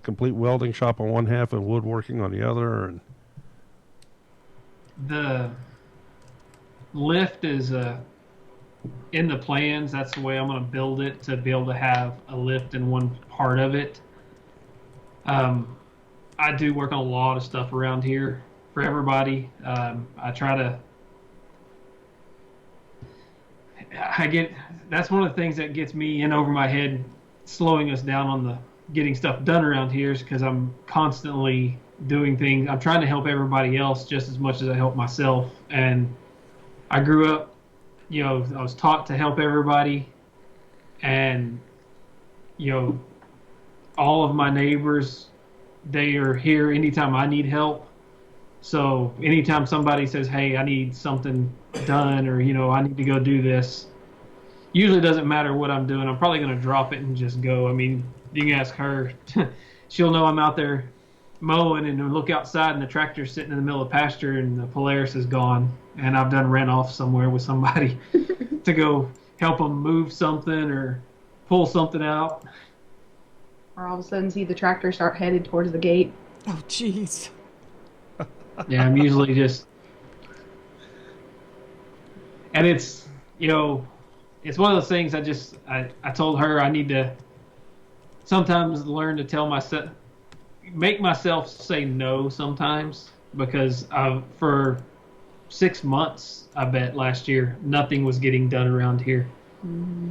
complete welding shop on one half and woodworking on the other, and the lift is in the plans. That's the way I'm going to build it, to be able to have a lift in one part of it. I do work on a lot of stuff around here for everybody. That's one of the things that gets me in over my head, slowing us down on the getting stuff done around here, is because I'm constantly doing things. I'm trying to help everybody else just as much as I help myself. And I grew up, I was taught to help everybody, and all of my neighbors, they are here anytime I need help. So anytime somebody says, hey, I need something done, or, I need to go do this, usually doesn't matter what I'm doing. I'm probably going to drop it and just go. I mean, you can ask her. She'll know I'm out there mowing and look outside and the tractor's sitting in the middle of pasture and the Polaris is gone. And I've ran off somewhere with somebody to go help them move something or pull something out. Or all of a sudden see the tractor start headed towards the gate. Oh, jeez. Yeah, I'm usually just... And it's, it's one of those things I told her I need to sometimes learn to tell myself, make myself say no sometimes, because for 6 months, I bet last year, nothing was getting done around here. Mm-hmm.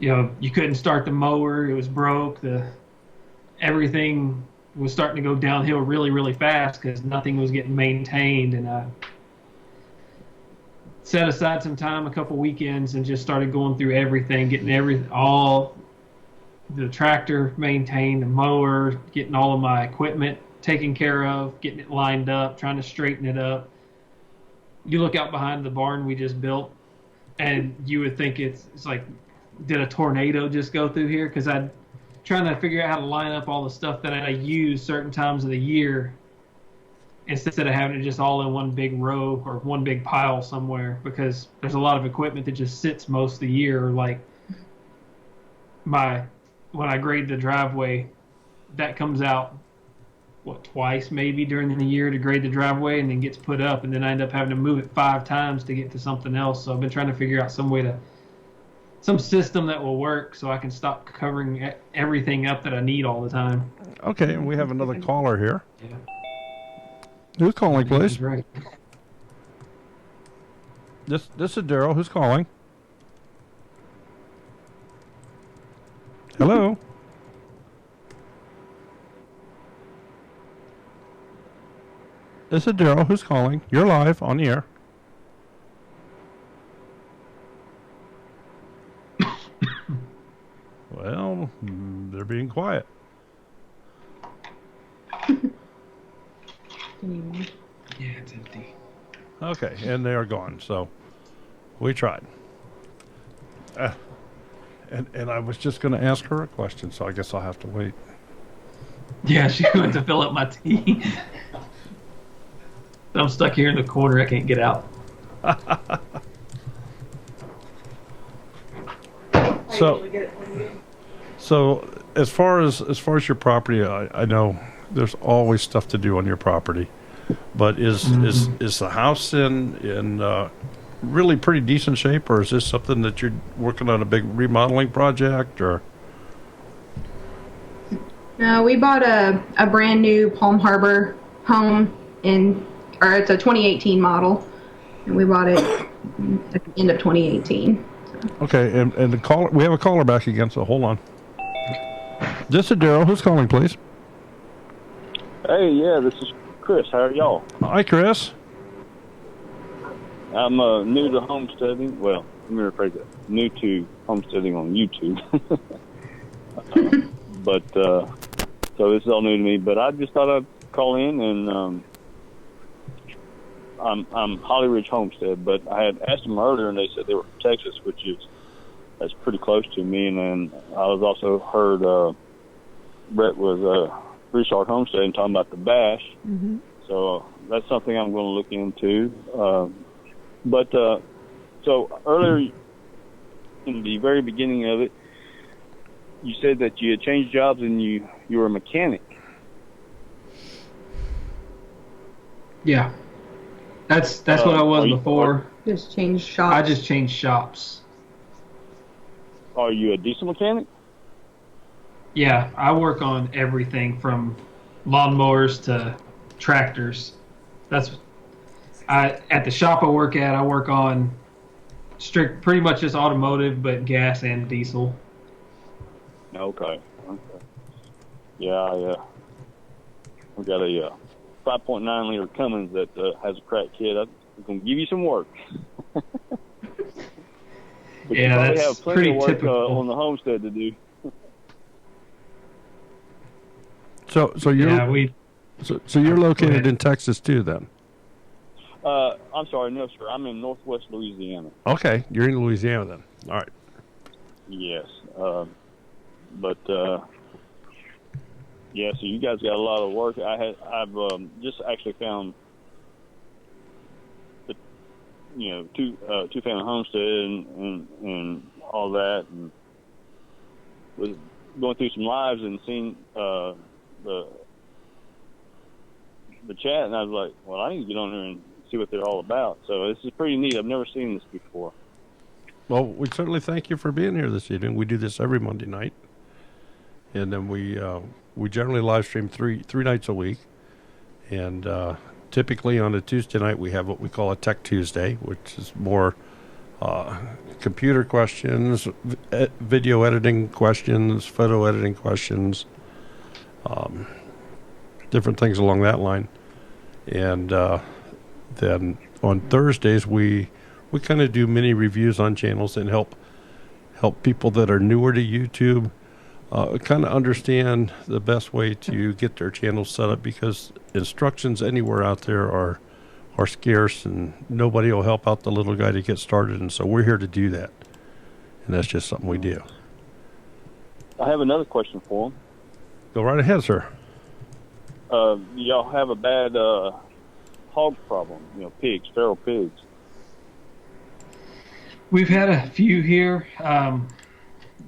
You couldn't start the mower, it was broke, everything was starting to go downhill really, really fast because nothing was getting maintained. And I set aside some time, a couple weekends, and just started going through everything, getting all the tractor maintained, the mower, getting all of my equipment taken care of, getting it lined up, trying to straighten it up. You look out behind the barn we just built, and you would think it's like, did a tornado just go through here? Because I'm trying to figure out how to line up all the stuff that I use certain times of the year instead of having it just all in one big row or one big pile somewhere, because there's a lot of equipment that just sits most of the year. Like when I grade the driveway, that comes out twice maybe during the year to grade the driveway, and then gets put up, and then I end up having to move it 5 times to get to something else. So I've been trying to figure out some system that will work so I can stop covering everything up that I need all the time. Okay, and we have another caller here. Yeah. Who's calling, please? That's right. This is Daryl. Who's calling? Hello? This is Daryl. Who's calling? You're live on the air. Well, they're being quiet. Yeah, it's empty. Okay, and they are gone. So we tried. And I was just going to ask her a question, so I guess I'll have to wait. Yeah, she went to fill up my tea. I'm stuck here in the corner. I can't get out. So as far as your property, I know there's always stuff to do on your property, but is the house in really pretty decent shape, or is this something that you're working on a big remodeling project, or? No, we bought a brand new Palm Harbor home it's a 2018 model, and we bought it at the end of 2018. Okay, and the caller, we have a caller back again, so hold on. This is Daryl. Who's calling, please? Hey, yeah, this is Chris. How are y'all? Hi, Chris. I'm new to homesteading. Well, let me rephrase that. New to homesteading on YouTube. So this is all new to me. But I just thought I'd call in, and I'm Holly Ridge Homestead. But I had asked them earlier, and they said they were from Texas, that's pretty close to me. And then I was also heard Brett was Restart Homestead and talking about the bash. Mm-hmm. So that's something I'm going to look into. So earlier in the very beginning of it, you said that you had changed jobs and you were a mechanic. Yeah. That's what I was before. Just changed shops. I just changed shops. Are you a diesel mechanic? Yeah, I work on everything from lawnmowers to tractors. At the shop I work at, I work on pretty much just automotive, but gas and diesel. Okay. Yeah, we got a 5.9 liter Cummins that has a cracked kid. I'm going to give you some work. But yeah, you probably that's have plenty pretty of work typical. on the homestead to do. So you're located in Texas too, then? I'm sorry, no, sir. I'm in Northwest Louisiana. Okay, you're in Louisiana then. All right. Yes, yeah. So you guys got a lot of work. I've just actually found the two-family homestead and all that, and was going through some lives and seeing the chat, and I was like, well, I need to get on here and see what they're all about. So this is pretty neat. I've never seen this before. Well, we certainly thank you for being here this evening. We do this every Monday night, and then we generally live stream three nights a week, and typically on a Tuesday night we have what we call a Tech Tuesday, which is more computer questions, video editing questions, photo editing questions, different things along that line. And then on Thursdays we kind of do mini reviews on channels and help people that are newer to YouTube kind of understand the best way to get their channels set up, because instructions anywhere out there are scarce, and nobody will help out the little guy to get started. And so we're here to do that. And that's just something we do. I have another question for him. Go right ahead, sir. Y'all have a bad hog problem, pigs, feral pigs. We've had a few here.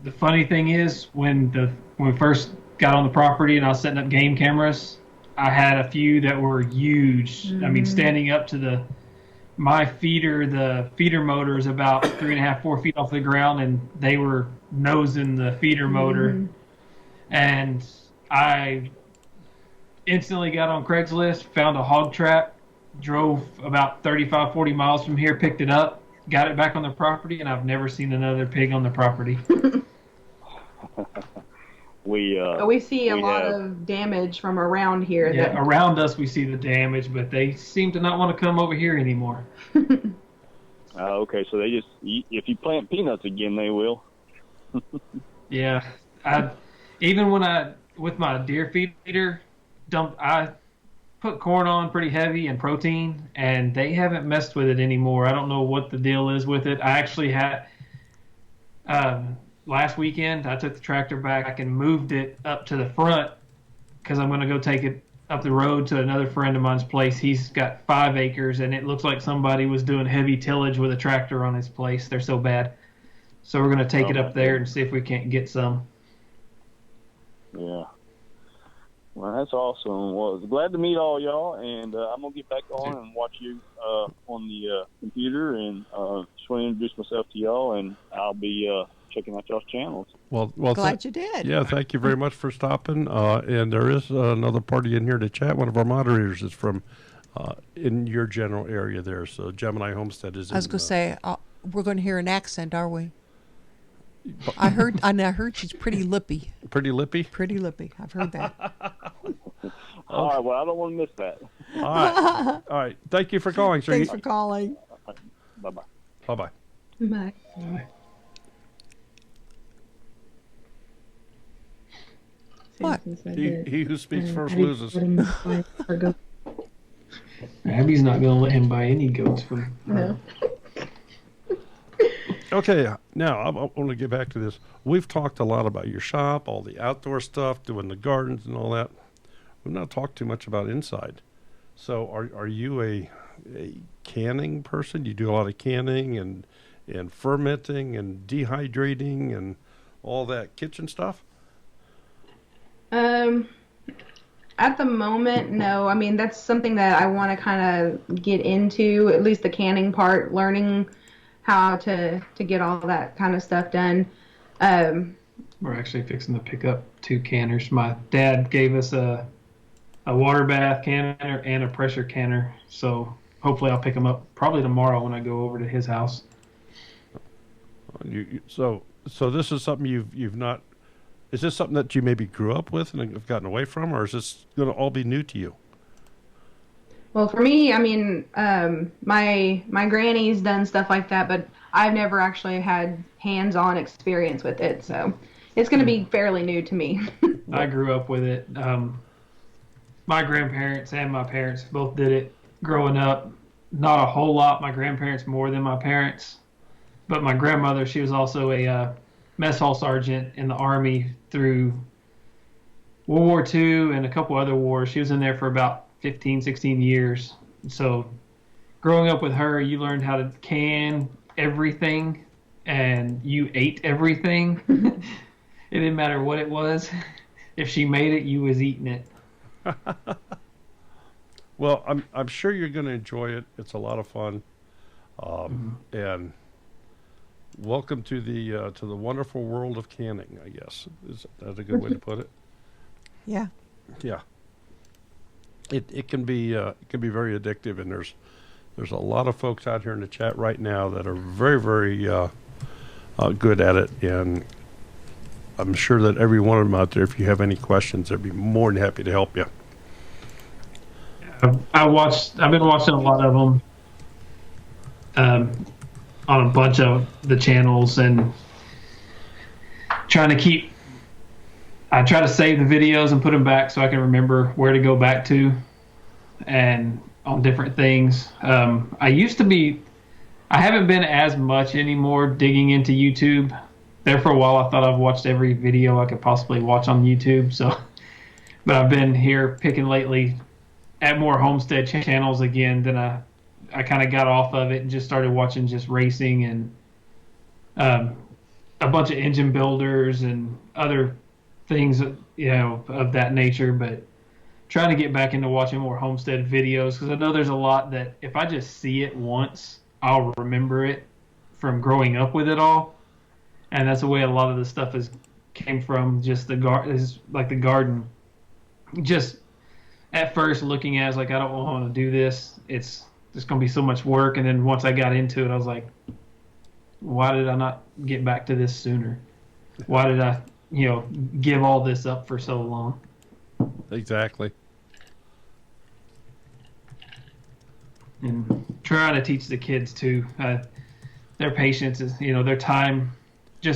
The funny thing is, when we first got on the property and I was setting up game cameras, I had a few that were huge. I mean, standing up to my feeder, the feeder motor is about 3.5, 4 feet off the ground, and they were nosing the feeder motor. And I instantly got on Craigslist, found a hog trap, drove about 35, 40 miles from here, picked it up, got it back on the property, and I've never seen another pig on the property. We see a lot of damage from around here. Yeah, around us we see the damage, but they seem to not want to come over here anymore. Okay, so they just, if you plant peanuts again, they will. Yeah, even when with my deer feeder, I put corn on pretty heavy and protein, and they haven't messed with it anymore. I don't know what the deal is with it. I actually had last weekend, I took the tractor back and moved it up to the front because I'm going to go take it up the road to another friend of mine's place. He's got 5 acres, and it looks like somebody was doing heavy tillage with a tractor on his place. They're so bad. So we're going to take it up there and see if we can't get some. Yeah. Well, that's awesome. Well, glad to meet all y'all, and I'm going to get back on and watch you on the computer, and just want to introduce myself to y'all, and I'll be checking out y'all's channels. Well, glad you did. Yeah, thank you very much for stopping. And there is another party in here to chat. One of our moderators is from in your general area there. So Gemini Homestead is. I was going to say we're going to hear an accent, are we? I heard she's pretty lippy. Pretty lippy? Pretty lippy. I've heard that. All right. Well, I don't want to miss that. All right. All right. Thank you for calling, sir. Thanks for calling. Bye-bye. Bye-bye. Bye. What? He who speaks first loses. Abby's not going to let him buy any goats from her. No. Okay, now I want to get back to this. We've talked a lot about your shop, all the outdoor stuff, doing the gardens and all that. We've not talked too much about inside. So are you a canning person? You do a lot of canning and fermenting and dehydrating and all that kitchen stuff? At the moment, no. I mean, that's something that I want to kind of get into, at least the canning part, learning how to get all that kind of stuff done. We're actually fixing to pick up 2 canners. My dad gave us a water bath canner and a pressure canner, so hopefully I'll pick them up probably tomorrow when I go over to his house. So this is something you've not. Is this something that you maybe grew up with and have gotten away from, or is this going to all be new to you? Well, for me, I mean, my granny's done stuff like that, but I've never actually had hands-on experience with it, so it's going to be fairly new to me. I grew up with it. My grandparents and my parents both did it growing up. Not a whole lot. My grandparents more than my parents, but my grandmother, she was also a mess hall sergeant in the Army through World War II and a couple other wars. She was in there for about 15, 16 years. So growing up with her, you learned how to can everything, and you ate everything. It didn't matter what it was. If she made it, you was eating it. Well, I'm sure you're going to enjoy it. It's a lot of fun. And welcome to the wonderful world of canning, I guess. Is that a good way to put it? Yeah. Yeah. It can be very addictive, and there's a lot of folks out here in the chat right now that are very, very good at it, and I'm sure that every one of them out there, if you have any questions, they'd be more than happy to help you. I've been watching a lot of them on a bunch of the channels and trying to keep I try to save the videos and put them back so I can remember where to go back to and on different things. I haven't been as much anymore digging into YouTube. There for a while, I thought I've watched every video I could possibly watch on YouTube. But I've been here picking lately at more Homestead channels again. Then I kind of got off of it and just started watching just racing and a bunch of engine builders and other things, of that nature. But trying to get back into watching more Homestead videos because I know there's a lot that if I just see it once, I'll remember it from growing up with it all. And that's the way a lot of the stuff came from. Just the garden. Just at first looking at it, I was like, I don't want to do this. It's going to be so much work. And then once I got into it, I was like, why did I not get back to this sooner? Why did I, give all this up for so long? Exactly. And trying to teach the kids too. Their patience is, their time, you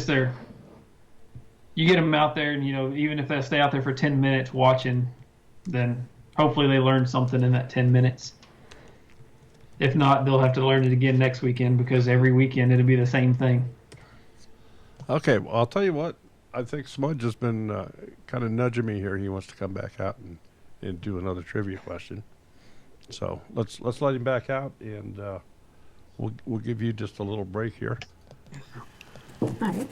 get them out there and, even if they stay out there for 10 minutes watching, then hopefully they learn something in that 10 minutes. If not, they'll have to learn it again next weekend because every weekend it'll be the same thing. Okay, well, I'll tell you what. I think Smudge has been kind of nudging me here. He wants to come back out and do another trivia question. So let's let him back out, and we'll give you just a little break here. All right.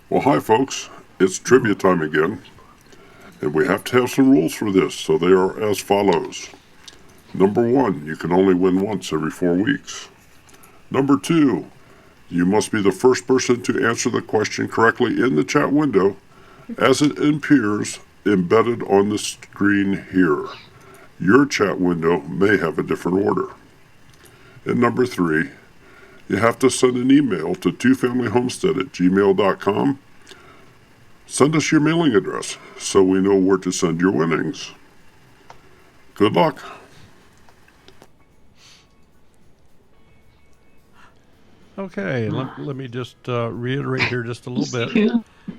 Well, hi, folks. It's trivia time again. And we have to have some rules for this, so they are as follows. Number 1, you can only win once every 4 weeks. Number 2, you must be the first person to answer the question correctly in the chat window as it appears embedded on the screen here. Your chat window may have a different order. And number 3, you have to send an email to twofamilyhomestead@gmail.com. Send us your mailing address so we know where to send your winnings. Good luck. Okay, let me just reiterate here just a little bit.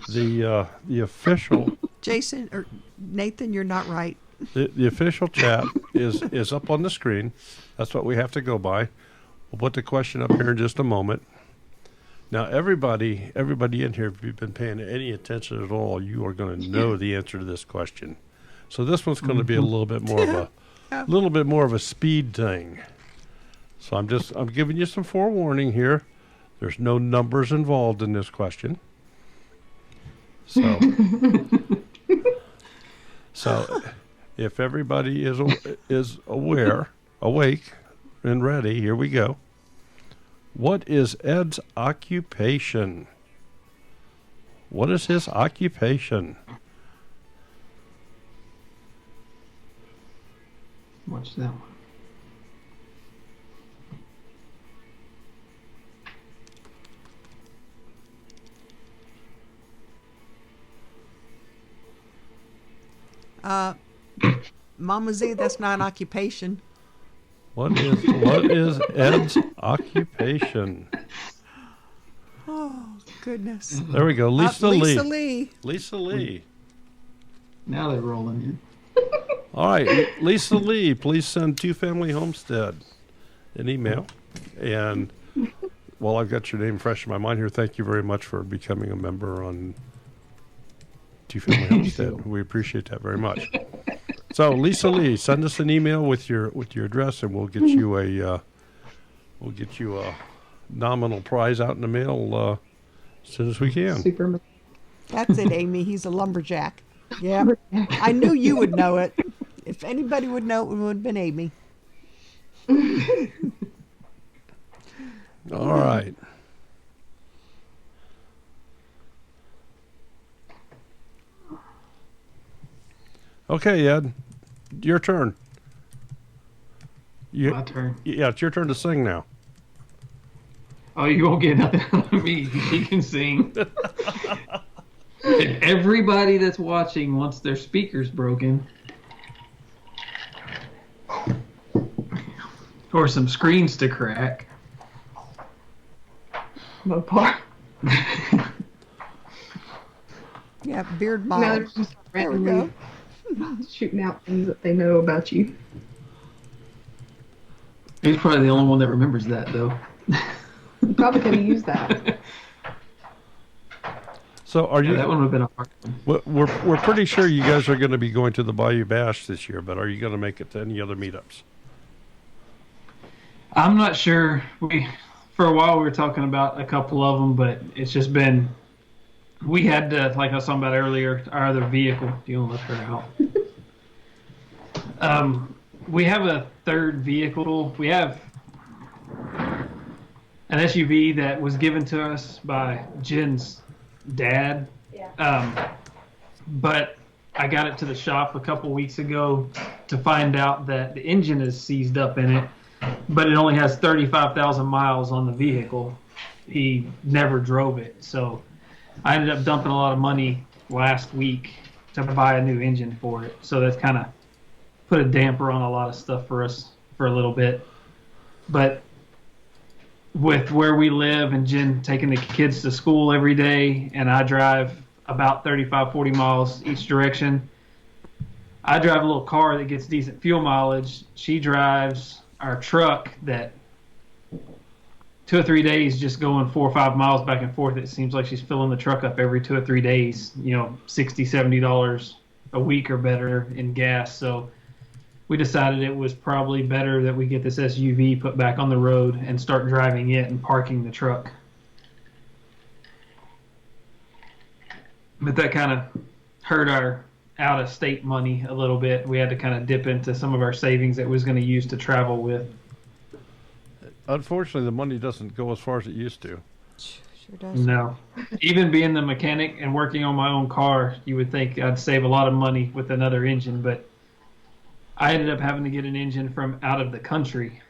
The official Jason or Nathan, you're not right. the official chat is up on the screen. That's what we have to go by. We'll put the question up here in just a moment. Now, everybody in here, if you've been paying any attention at all, you are going to know the answer to this question. So this one's going to be a little bit more of a speed thing. So I'm giving you some forewarning here. There's no numbers involved in this question. So if everybody is awake and ready, here we go. What is Ed's occupation? What is his occupation? Watch that one. Mama Z, that's not an occupation. What is Ed's occupation? Oh, goodness. There we go. Lisa Lee. Lisa Lee. Now they're rolling in. All right. Lisa Lee, please send Two Family Homestead an email. And while I've got your name fresh in my mind here, thank you very much for becoming a member on Two Family Homestead. We appreciate that very much. So, Lisa Lee, send us an email with your address, and we'll get you a nominal prize out in the mail as soon as we can. Super. That's it, Amy. He's a lumberjack. Yeah, I knew you would know it. If anybody would know, it would have been Amy. All right. Okay, Ed, your turn. My turn. Yeah, it's your turn to sing now. Oh, you won't get nothing out of me. He can sing. And everybody that's watching wants their speakers broken. Or some screens to crack. No part. Yeah, beard No, mild. they're just There we randomly go. shooting out things that they know about you. He's probably the only one that remembers that, though. You probably could have used that. So are you? That one would have been a hard one. We're pretty sure you guys are going to be going to the Bayou Bash this year, but are you going to make it to any other meetups? I'm not sure. For a while we were talking about a couple of them, but it's just been. We had to, like I was talking about earlier, our other vehicle. Do you want to let her out? We have a third vehicle. We have an SUV that was given to us by Jen's dad. Yeah. But I got it to the shop a couple weeks ago to find out that the engine is seized up in it, but it only has 35,000 miles on the vehicle. He never drove it, so I ended up dumping a lot of money last week to buy a new engine for it. So that's kind of put a damper on a lot of stuff for us for a little bit. But with where we live and Jen taking the kids to school every day, and I drive about 35, 40 miles each direction. I drive a little car that gets decent fuel mileage. She drives our truck that 2 or 3 days just going 4 or 5 miles back and forth. It seems like she's filling the truck up every 2 or 3 days, $60, $70 a week or better in gas. So we decided it was probably better that we get this SUV put back on the road and start driving it and parking the truck. But that kind of hurt our out-of-state money a little bit. We had to kind of dip into some of our savings that we was going to use to travel with. Unfortunately, the money doesn't go as far as it used to. Sure does. No. Even being the mechanic and working on my own car, you would think I'd save a lot of money with another engine, but I ended up having to get an engine from out of the country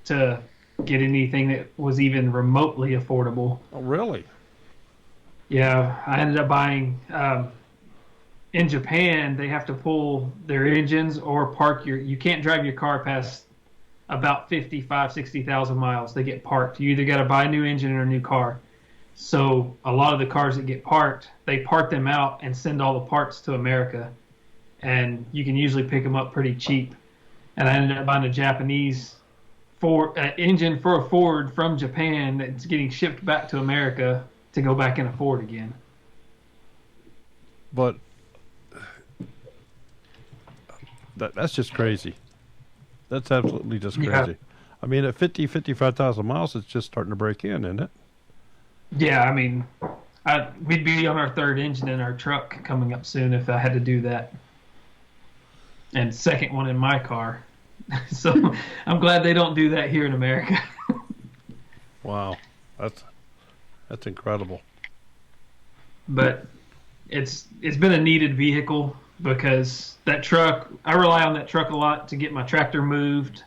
to get anything that was even remotely affordable. Oh, really? Yeah, I ended up buying. In Japan, they have to pull their engines or park you can't drive your car past about 55, 60,000 miles. They get parked. You either got to buy a new engine or a new car. So a lot of the cars that get parked, they park them out and send all the parts to America. And you can usually pick them up pretty cheap. And I ended up buying a Japanese engine for a Ford from Japan that's getting shipped back to America to go back in a Ford again. But that's just crazy. That's absolutely just crazy. Yeah. I mean, at 55,000 miles, it's just starting to break in, isn't it? Yeah, I mean, we'd be on our third engine in our truck coming up soon if I had to do that. And second one in my car. So I'm glad they don't do that here in America. Wow. That's incredible. But it's been a needed vehicle because that truck, I rely on that truck a lot to get my tractor moved,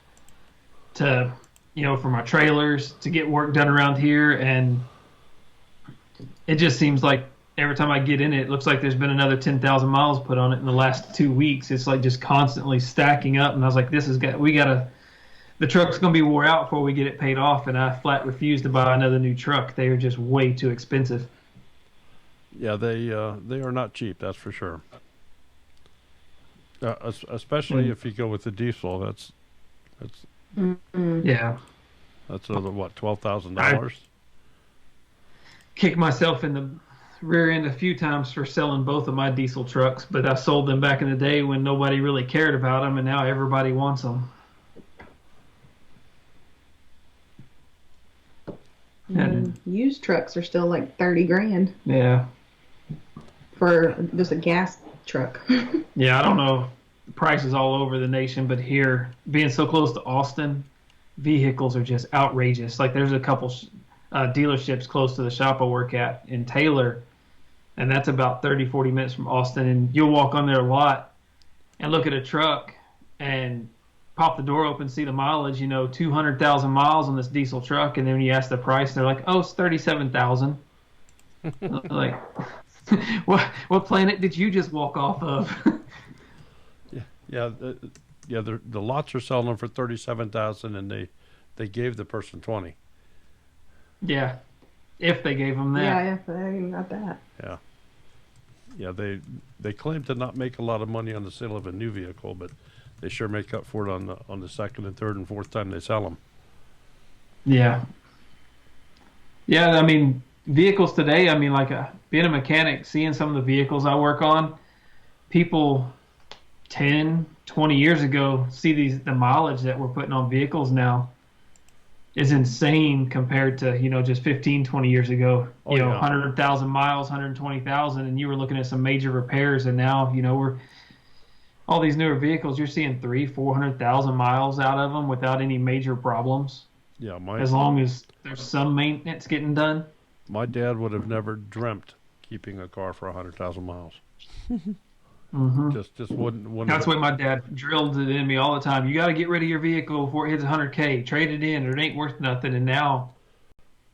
to, for my trailers, to get work done around here. And it just seems like every time I get in it, it looks like there's been another 10,000 miles put on it in the last 2 weeks. It's like just constantly stacking up. And I was like, the truck's going to be wore out before we get it paid off. And I flat refuse to buy another new truck. They are just way too expensive. Yeah, they are not cheap, that's for sure. Especially if you go with the diesel, that's yeah. That's another $12,000. Kicked myself in the rear end a few times for selling both of my diesel trucks, but I sold them back in the day when nobody really cared about them, and now everybody wants them. And used trucks are still like 30 grand. Yeah. For just a gas truck. Yeah, I don't know prices all over the nation, but here, being so close to Austin, vehicles are just outrageous. Like there's a couple dealerships close to the shop I work at in Taylor, and that's about 30, 40 minutes from Austin, and you'll walk on their lot and look at a truck and pop the door open, see the mileage, 200,000 miles on this diesel truck, and then when you ask the price, they're like, oh, it's 37,000. Like, what planet did you just walk off of? Yeah. The lots are selling them for 37,000, and they gave the person 20. Yeah, if they gave them that. Yeah, if they got that. Yeah. Yeah, they claim to not make a lot of money on the sale of a new vehicle, but they sure make up for it on the second and third and fourth time they sell them. Yeah. Yeah, I mean, vehicles today, I mean, like being a mechanic, seeing some of the vehicles I work on, people 10, 20 years ago see the mileage that we're putting on vehicles now is insane compared to, just 15, 20 years ago. 100,000 miles, 120,000, and you were looking at some major repairs, and now, we're all these newer vehicles, you're seeing 300,000-400,000 miles out of them without any major problems. Yeah, as long as there's some maintenance getting done. My dad would have never dreamt keeping a car for 100,000 miles. Mm-hmm. Just wouldn't. That's what my dad drilled it in me all the time. You got to get rid of your vehicle before it hits 100K. Trade it in, or it ain't worth nothing. And now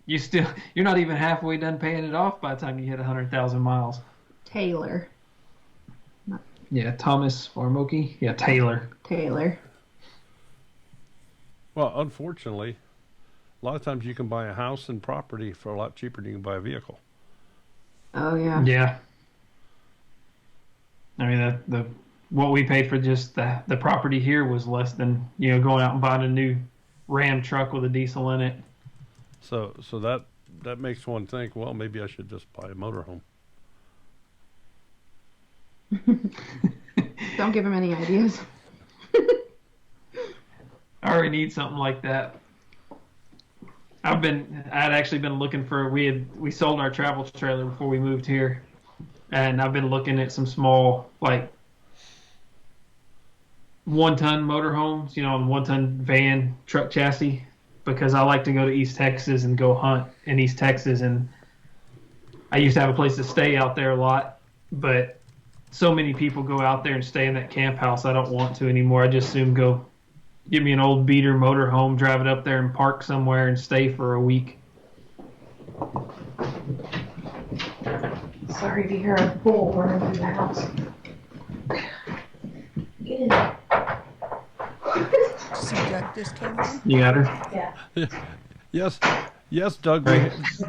you're not even halfway done paying it off by the time you hit 100,000 miles. Taylor. Yeah, Thomas Farmoki. Yeah, Taylor. Well, unfortunately, a lot of times you can buy a house and property for a lot cheaper than you can buy a vehicle. Oh yeah. Yeah. I mean, the what we paid for just the property here was less than going out and buying a new Ram truck with a diesel in it. So that makes one think, well, maybe I should just buy a motorhome. Don't give him any ideas. I already need something like that. I'd actually been looking for. We sold our travel trailer before we moved here, and I've been looking at some small, like 1-ton motorhomes, 1-ton van truck chassis, because I like to go to East Texas and go hunt in East Texas, and I used to have a place to stay out there a lot, but so many people go out there and stay in that camp house. I don't want to anymore. I just soon go get me an old beater motorhome, drive it up there and park somewhere and stay for a week. Sorry to hear a bull running through the house. Get in there. See, Doug just came in. You got her? Yeah. Yes, Doug.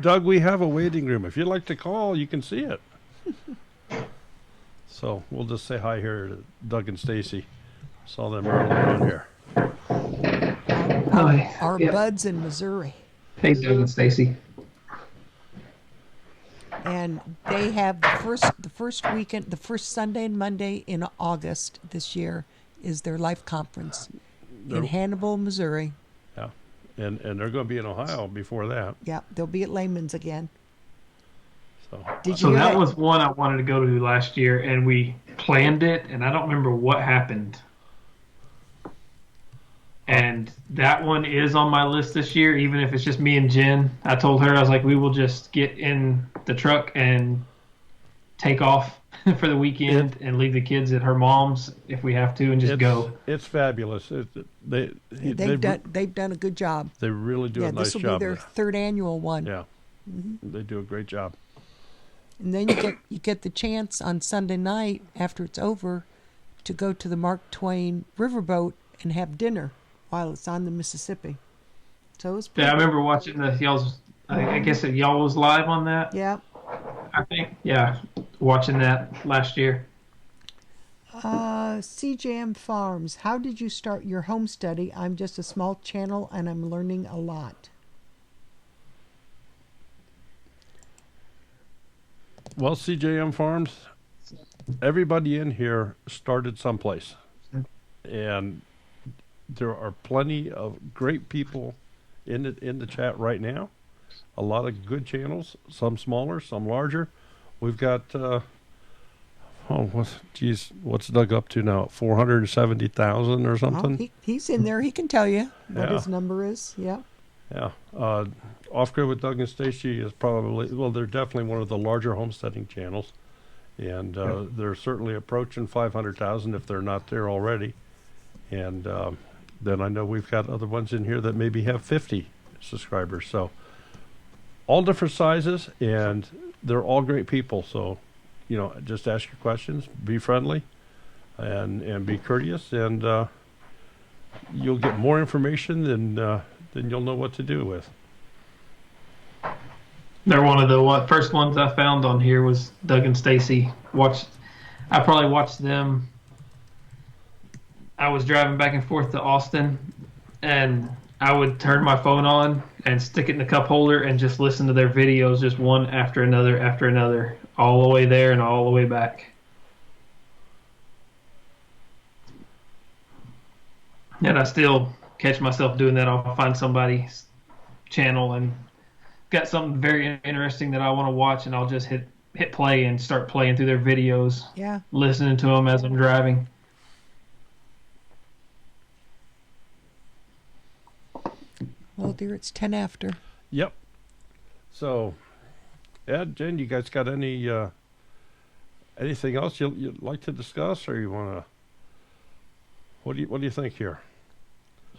Doug, we have a waiting room. If you'd like to call, you can see it. So we'll just say hi here to Doug and Stacy. Saw them earlier on here. Our buds in Missouri. Hey, Doug and Stacy. And they have the first weekend, the first Sunday and Monday in August this year is their life conference in Hannibal, Missouri. Yeah, and they're going to be in Ohio before that. Yeah, they'll be at Lehman's again. So that was one I wanted to go to last year, and we planned it, and I don't remember what happened. And that one is on my list this year, even if it's just me and Jen. I told her, I was like, we will just get in the truck and take off for the weekend and leave the kids at her mom's if we have to, and just go. It's fabulous. They've done a good job. They really do a nice job. This will be their third annual one. Yeah, They do a great job. And then you get the chance on Sunday night after it's over to go to the Mark Twain riverboat and have dinner while it's on the Mississippi. So it was pretty I remember watching y'all's. I guess y'all was live on that. Yeah. I think watching that last year. CJM Farms. How did you start your home study? I'm just a small channel and I'm learning a lot. Well, CJM Farms, everybody in here started someplace. And there are plenty of great people in the chat right now. A lot of good channels, some smaller, some larger. We've got, what's Doug up to now? 470,000 or something? Oh, he's in there. He can tell you what his number is. Yeah. Yeah. Off Grid with Doug and Stacy is probably, they're definitely one of the larger homesteading channels. And they're certainly approaching 500,000 if they're not there already. And then I know we've got other ones in here that maybe have 50 subscribers. So all different sizes, and they're all great people. So, just ask your questions, be friendly, and be courteous, and you'll get more information than you'll know what to do with. They're one of the first ones I found on here was Doug and Stacy. I probably watched them. I was driving back and forth to Austin, and I would turn my phone on and stick it in the cup holder and just listen to their videos, just one after another, all the way there and all the way back. And I still catch myself doing that. I'll find somebody's channel and got something very interesting that I want to watch, and I'll just hit play and start playing through their videos. Yeah. Listening to them as I'm driving. Well, dear, it's 10 after. Yep. So, Ed, Jen, you guys got any anything else you'd like to discuss, or you want to? What do you think here?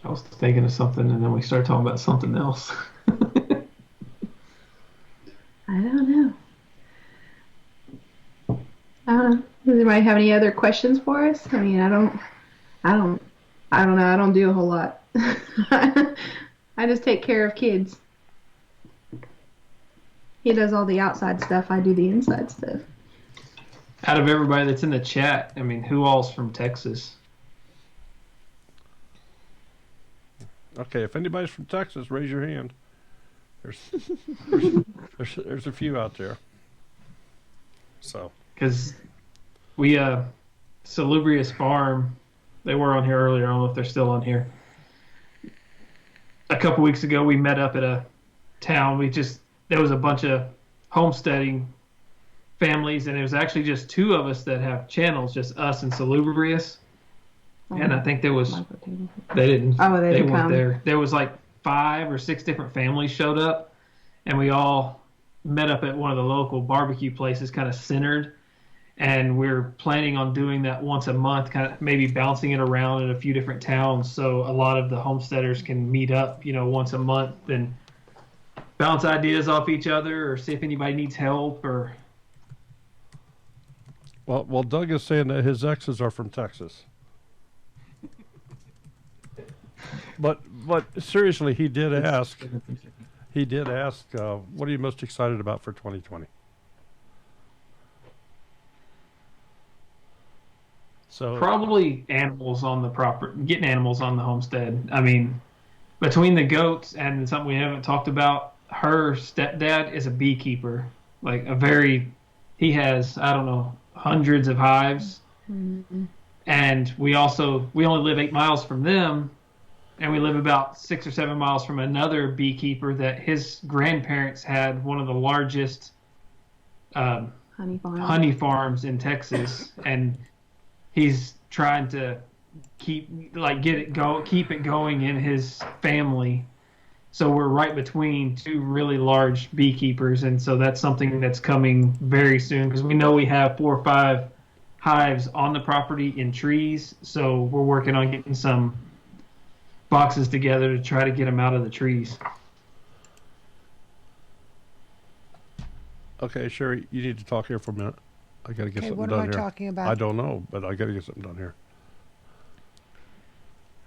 I was thinking of something, and then we started talking about something else. I don't know. Does anybody have any other questions for us? I mean, I don't know. I don't do a whole lot. I just take care of kids. He does all the outside stuff. I do the inside stuff. Out of everybody that's in the chat, I mean, who all's from Texas? Okay, if anybody's from Texas, raise your hand. There's a few out there. So, because we Salubrious Farm, they were on here earlier. I don't know if they're still on here. A couple weeks ago, we met up at a town. There was a bunch of homesteading families, and it was actually just two of us that have channels, just us and Salubrious. And I think they didn't come. Weren't there. There was like 5 or 6 different families showed up, and we all met up at one of the local barbecue places, kind of centered. And we're planning on doing that once a month, kind of maybe bouncing it around in a few different towns, so a lot of the homesteaders can meet up, once a month and bounce ideas off each other, or see if anybody needs help. Or well, Doug is saying that his exes are from Texas. But seriously, he did ask. What are you most excited about for 2020? So probably animals on the property, getting animals on the homestead. I mean, between the goats and something we haven't talked about, her stepdad is a beekeeper. He has, I don't know, hundreds of hives. Mm-hmm. And we only live 8 miles from them. And we live about 6 or 7 miles from another beekeeper that his grandparents had one of the largest honey farms in Texas. And he's trying to keep it going in his family. So we're right between 2 really large beekeepers, and so that's something that's coming very soon, because we know we have 4 or 5 hives on the property in trees. So we're working on getting some boxes together to try to get them out of the trees. Okay, Sherry, you need to talk here for a minute. I got to get something what done am I here. talking about? I don't know, but I got to get something done here.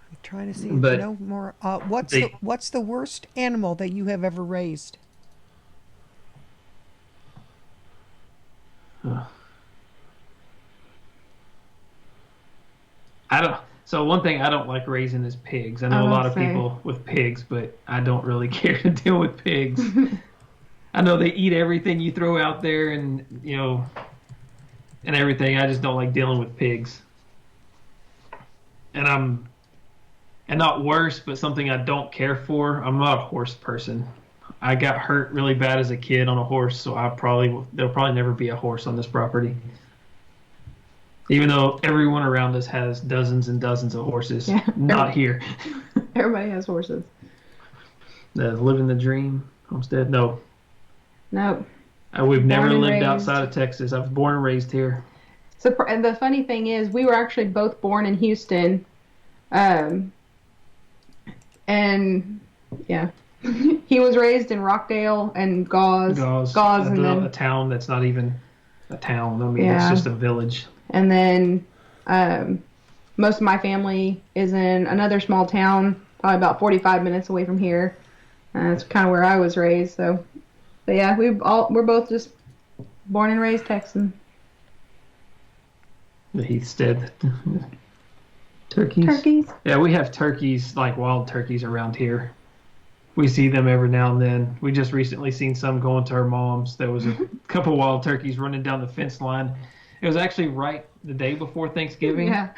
I'm trying to see if you know more. What's the worst animal that you have ever raised? So one thing I don't like raising is pigs. I know a lot of people with pigs, but I don't really care to deal with pigs. I know they eat everything you throw out there, and and everything. I just don't like dealing with pigs. And not worse, but something I don't care for. I'm not a horse person. I got hurt really bad as a kid on a horse, so there'll probably never be a horse on this property. Even though everyone around us has dozens and dozens of horses. Yeah, not here. Everybody has horses. Living the dream, Homestead? No. Nope. We've never lived outside of Texas. I was born and raised here. So, and the funny thing is, we were actually both born in Houston. And, yeah. He was raised in Rockdale and Gauze, and then a town that's not even a town. I mean, It's just a village. And then most of my family is in another small town, probably about 45 minutes away from here. That's kind of where I was raised. So But yeah, we're both just born and raised Texan. The Heathstead turkeys. Turkeys. Yeah, we have turkeys, like wild turkeys around here. We see them every now and then. We just recently seen some going to our mom's. There was a couple wild turkeys running down the fence line. It was actually right the day before Thanksgiving. Yeah.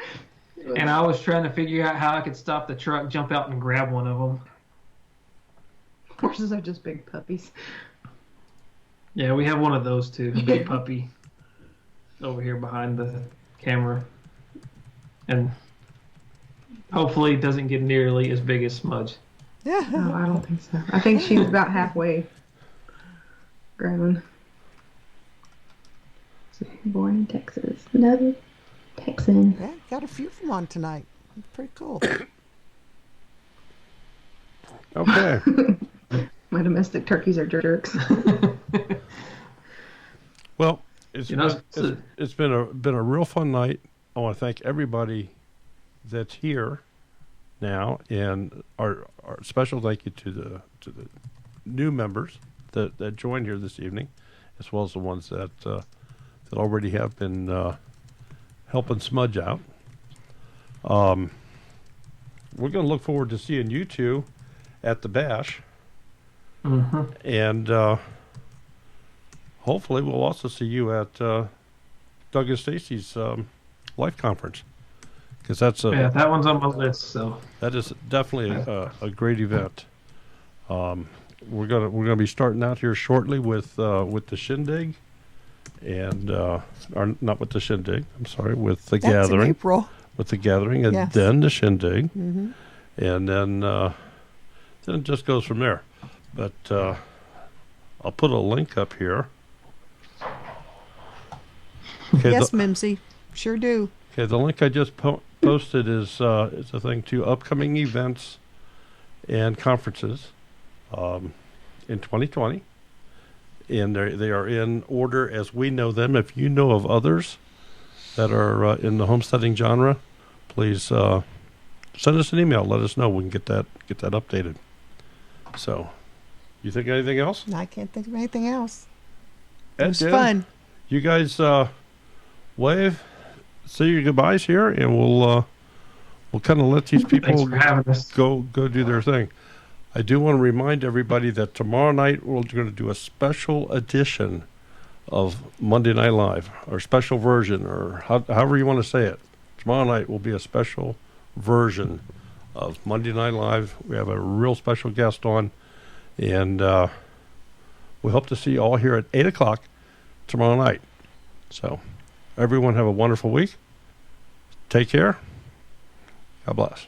And I was trying to figure out how I could stop the truck, jump out and grab one of them. Horses are just big puppies. Yeah, we have one of those too, a big puppy, over here behind the camera. And hopefully it doesn't get nearly as big as Smudge. Yeah. No, I don't think so. I think she's about halfway grown. So, born in Texas. Another Texan. Yeah, got a few from on tonight. Pretty cool. Okay. My domestic turkeys are jerks. Well, it's You know, been a real fun night. I want to thank everybody that's here now, and our special thank you to the new members that joined here this evening, as well as the ones that already have been helping Smudge out. We're going to look forward to seeing you two at the bash, and hopefully we'll also see you at Doug and Stacy's Life Conference, because that's that one's on my list. So that is definitely a great event. We're gonna be starting out here shortly with the shindig, and or not with the shindig. I'm sorry, with the That's gathering. in April. With the gathering, and Yes. then the shindig, Mm-hmm. and then it just goes from there. But I'll put a link up here. Okay, Yes, Mimsy. Sure do. Okay, the link I just posted is a thing to upcoming events and conferences in 2020, and they are in order as we know them. If you know of others that are in the homesteading genre, please send us an email. Let us know. We can get that updated. So, you think of anything else? I can't think of anything else. It Ed, was Jen, fun. You guys wave, say your goodbyes here, and we'll kind of let these thanks people for having us. go do their thing. I do want to remind everybody that tomorrow night we're going to do a special edition of Monday Night Live, or special version, or however you want to say it. Tomorrow night will be a special version of Monday Night Live. We have a real special guest on, and we hope to see you all here at 8 o'clock tomorrow night. So, everyone have a wonderful week. Take care. God bless.